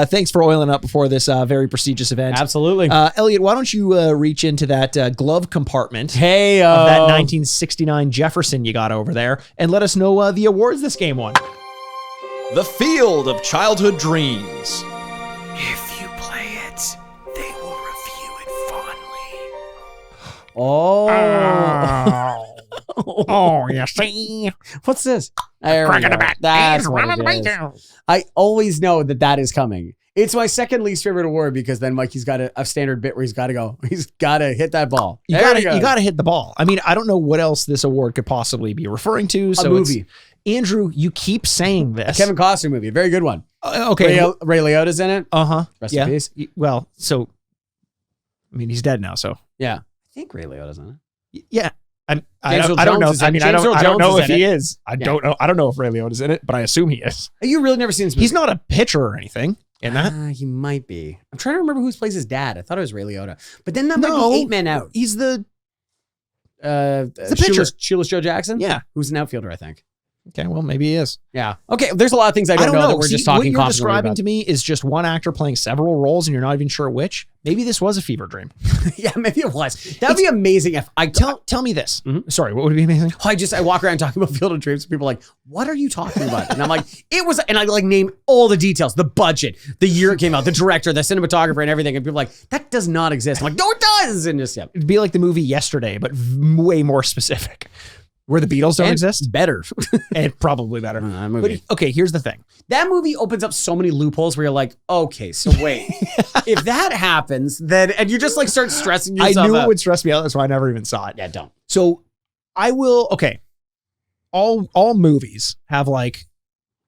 Speaker 3: Thanks for oiling up before this very prestigious event.
Speaker 4: Absolutely.
Speaker 3: Elliot, why don't you reach into that glove compartment
Speaker 4: Hey,
Speaker 3: of that 1969 Jefferson you got over there and let us know the awards this game won.
Speaker 5: The Field of Childhood Dreams.
Speaker 6: If you play it, they will review it fondly.
Speaker 4: Oh.
Speaker 3: Oh, you see?
Speaker 4: What's this? There we go. That's what it is. I always know that is coming. It's my second least favorite award because then Mikey's got a standard bit where he's got to go. He's got to hit that ball.
Speaker 3: You
Speaker 4: There we go.
Speaker 3: got to hit the ball. I mean, I don't know what else this award could possibly be referring to. So
Speaker 4: movie.
Speaker 3: Andrew, you keep saying this.
Speaker 4: Kevin Costner movie. A very good one.
Speaker 3: Okay.
Speaker 4: Ray Liotta's in it.
Speaker 3: Uh-huh.
Speaker 4: Rest in peace.
Speaker 3: Well, so, I mean, he's dead now, so.
Speaker 4: Yeah. I think Ray Liotta's in it.
Speaker 3: Yeah. I
Speaker 4: James
Speaker 3: don't
Speaker 4: Earl
Speaker 3: know.
Speaker 4: Jones is
Speaker 3: I
Speaker 4: in
Speaker 3: mean,
Speaker 4: it.
Speaker 3: I
Speaker 4: James Earl
Speaker 3: don't
Speaker 4: Jones
Speaker 3: know
Speaker 4: is
Speaker 3: if
Speaker 4: in
Speaker 3: he
Speaker 4: it.
Speaker 3: is. I don't know. I don't know if Ray Liotta's in it, but I assume he is.
Speaker 4: You really never seen this movie?
Speaker 3: He's not a pitcher or anything in that.
Speaker 4: He might be. I'm trying to remember who plays his dad. I thought it was Ray Liotta. But then that might
Speaker 3: No.
Speaker 4: be 8 Men Out.
Speaker 3: He's the
Speaker 4: Shoeless,
Speaker 3: pitcher.
Speaker 4: Shoeless Joe Jackson?
Speaker 3: Yeah.
Speaker 4: Who's an outfielder, I think.
Speaker 3: Okay, well, maybe he is.
Speaker 4: Yeah. Okay, there's a lot of things I don't know that we're
Speaker 3: See,
Speaker 4: just talking
Speaker 3: what you're
Speaker 4: confidently
Speaker 3: describing
Speaker 4: about.
Speaker 3: to me is just one actor playing several roles, and you're not even sure which. Maybe this was a fever dream.
Speaker 4: Yeah, maybe it was. That'd be amazing if I
Speaker 3: Tell me this. Sorry, what would be amazing?
Speaker 4: I walk around talking about Field of Dreams and people are like, what are you talking about? And I'm like, it was, and I like name all the details, the budget, the year it came out, the director, the cinematographer and everything. And people are like, that does not exist. I'm like, no, it does. And just, yeah.
Speaker 3: It'd be like the movie Yesterday, but way more specific. Where the Beatles don't
Speaker 4: And
Speaker 3: exist?
Speaker 4: better.
Speaker 3: And probably better.
Speaker 4: That movie.
Speaker 3: But, okay, here's the thing.
Speaker 4: That movie opens up so many loopholes where you're like, okay, so wait, if that happens, then, and you just like start stressing
Speaker 3: I
Speaker 4: yourself
Speaker 3: knew
Speaker 4: out.
Speaker 3: it would stress me out. That's why I never even saw it.
Speaker 4: Yeah, don't.
Speaker 3: So I will. Okay, all movies have like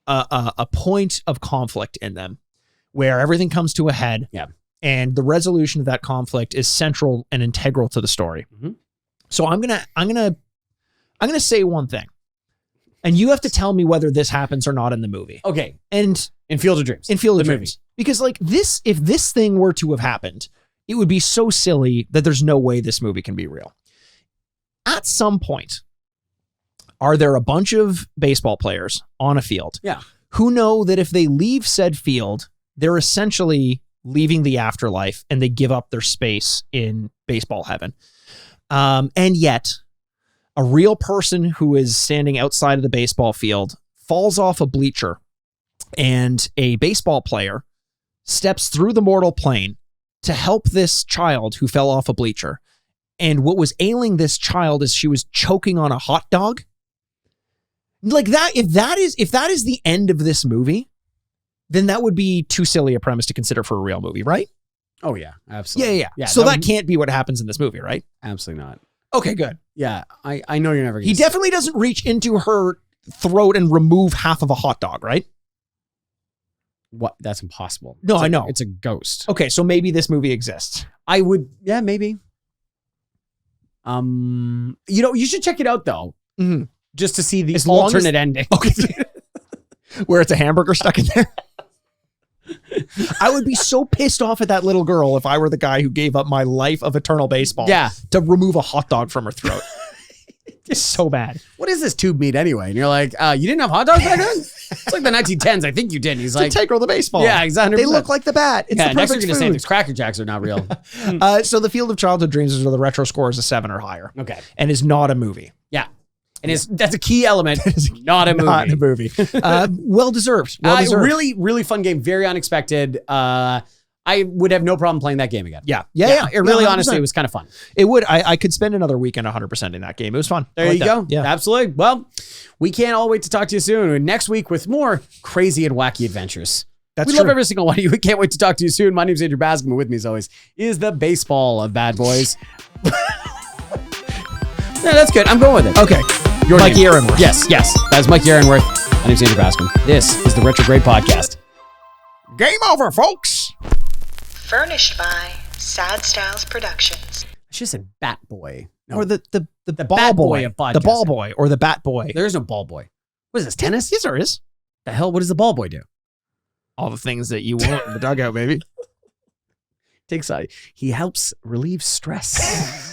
Speaker 3: a point of conflict in them where everything comes to a head.
Speaker 4: Yeah.
Speaker 3: And the resolution of that conflict is central and integral to the story.
Speaker 4: Mhm.
Speaker 3: So I'm gonna say one thing, and you have to tell me whether this happens or not in the movie.
Speaker 4: Okay.
Speaker 3: And
Speaker 4: In Field of Dreams.
Speaker 3: in Field of
Speaker 4: The
Speaker 3: Dreams, because like this, if this thing were to have happened, it would be so silly that there's no way this movie can be real. At some point, are there a bunch of baseball players on a field
Speaker 4: Yeah.
Speaker 3: who know that if they leave said field, they're essentially leaving the afterlife and they give up their space in baseball heaven. And yet, a real person who is standing outside of the baseball field falls off a bleacher, and a baseball player steps through the mortal plane to help this child who fell off a bleacher. And what was ailing this child is she was choking on a hot dog. Like that, if that is the end of this movie, then that would be too silly a premise to consider for a real movie, right?
Speaker 4: Oh, yeah. Absolutely.
Speaker 3: Yeah. So that can't be what happens in this movie, right?
Speaker 4: Absolutely not.
Speaker 3: Okay, good.
Speaker 4: Yeah. I know you're never going
Speaker 3: He definitely doesn't reach into her throat and remove half of a hot dog, right?
Speaker 4: What? That's impossible.
Speaker 3: No,
Speaker 4: It's
Speaker 3: I know.
Speaker 4: It's a ghost.
Speaker 3: Okay, so maybe this movie exists.
Speaker 4: I would, yeah, maybe. You should check it out though,
Speaker 3: Mhm.
Speaker 4: just to see the
Speaker 3: As long as-
Speaker 4: alternate ending.
Speaker 3: Okay. Where it's a hamburger stuck in there. I would be so pissed off at that little girl if I were the guy who gave up my life of eternal baseball
Speaker 4: Yeah.
Speaker 3: to remove a hot dog from her throat. It's so bad.
Speaker 4: What is this tube meat anyway? And you're like, you didn't have hot dogs back then? It's like the 1910s. I think you did. And he's
Speaker 3: It's
Speaker 4: like,
Speaker 3: integral to baseball.
Speaker 4: yeah, exactly.
Speaker 3: They look like the bat. It's
Speaker 4: yeah,
Speaker 3: the
Speaker 4: next you're
Speaker 3: perfect
Speaker 4: going to say
Speaker 3: food.
Speaker 4: these Cracker Jacks are not real.
Speaker 3: So the Field of Childhood Dreams is where the retro score is a 7 or higher.
Speaker 4: Okay.
Speaker 3: And is not a movie.
Speaker 4: Yeah. And that's a key element. Not a movie.
Speaker 3: Not a movie. Well deserved. Well deserved.
Speaker 4: Really, really fun game. Very unexpected. I would have no problem playing that game again.
Speaker 3: Yeah.
Speaker 4: It really,
Speaker 3: 100%.
Speaker 4: honestly, it was kind of fun.
Speaker 3: It would. I could spend another weekend 100% in that game. It was fun. I
Speaker 4: There
Speaker 3: like
Speaker 4: you
Speaker 3: that.
Speaker 4: go.
Speaker 3: Yeah.
Speaker 4: Absolutely. Well, we can't all wait to talk to you soon. Next week with more crazy and wacky adventures.
Speaker 3: That's
Speaker 4: we
Speaker 3: true.
Speaker 4: love every single one of you. We can't wait to talk to you soon. My name's Andrew Bascom. With me, as always, is the baseball of bad boys. Yeah, that's good. I'm going with it.
Speaker 3: Okay.
Speaker 4: Your
Speaker 3: Mike
Speaker 4: name.
Speaker 3: Aaronworth.
Speaker 4: Yes. That's Mike Aaronworth. My name's Andrew Bascom. This is the Retrograde Podcast.
Speaker 3: Game over, folks.
Speaker 1: Furnished by Sad Styles Productions.
Speaker 4: I should have said Bat Boy. No,
Speaker 3: Or the ball
Speaker 4: Bat
Speaker 3: boy.
Speaker 4: Boy of podcasting.
Speaker 3: The ball boy or the bat boy.
Speaker 4: there is no ball boy. What is this, tennis?
Speaker 3: Yes, there is.
Speaker 4: The hell? What does the ball boy do?
Speaker 3: All the things that you want in the dugout, baby.
Speaker 4: He helps relieve stress.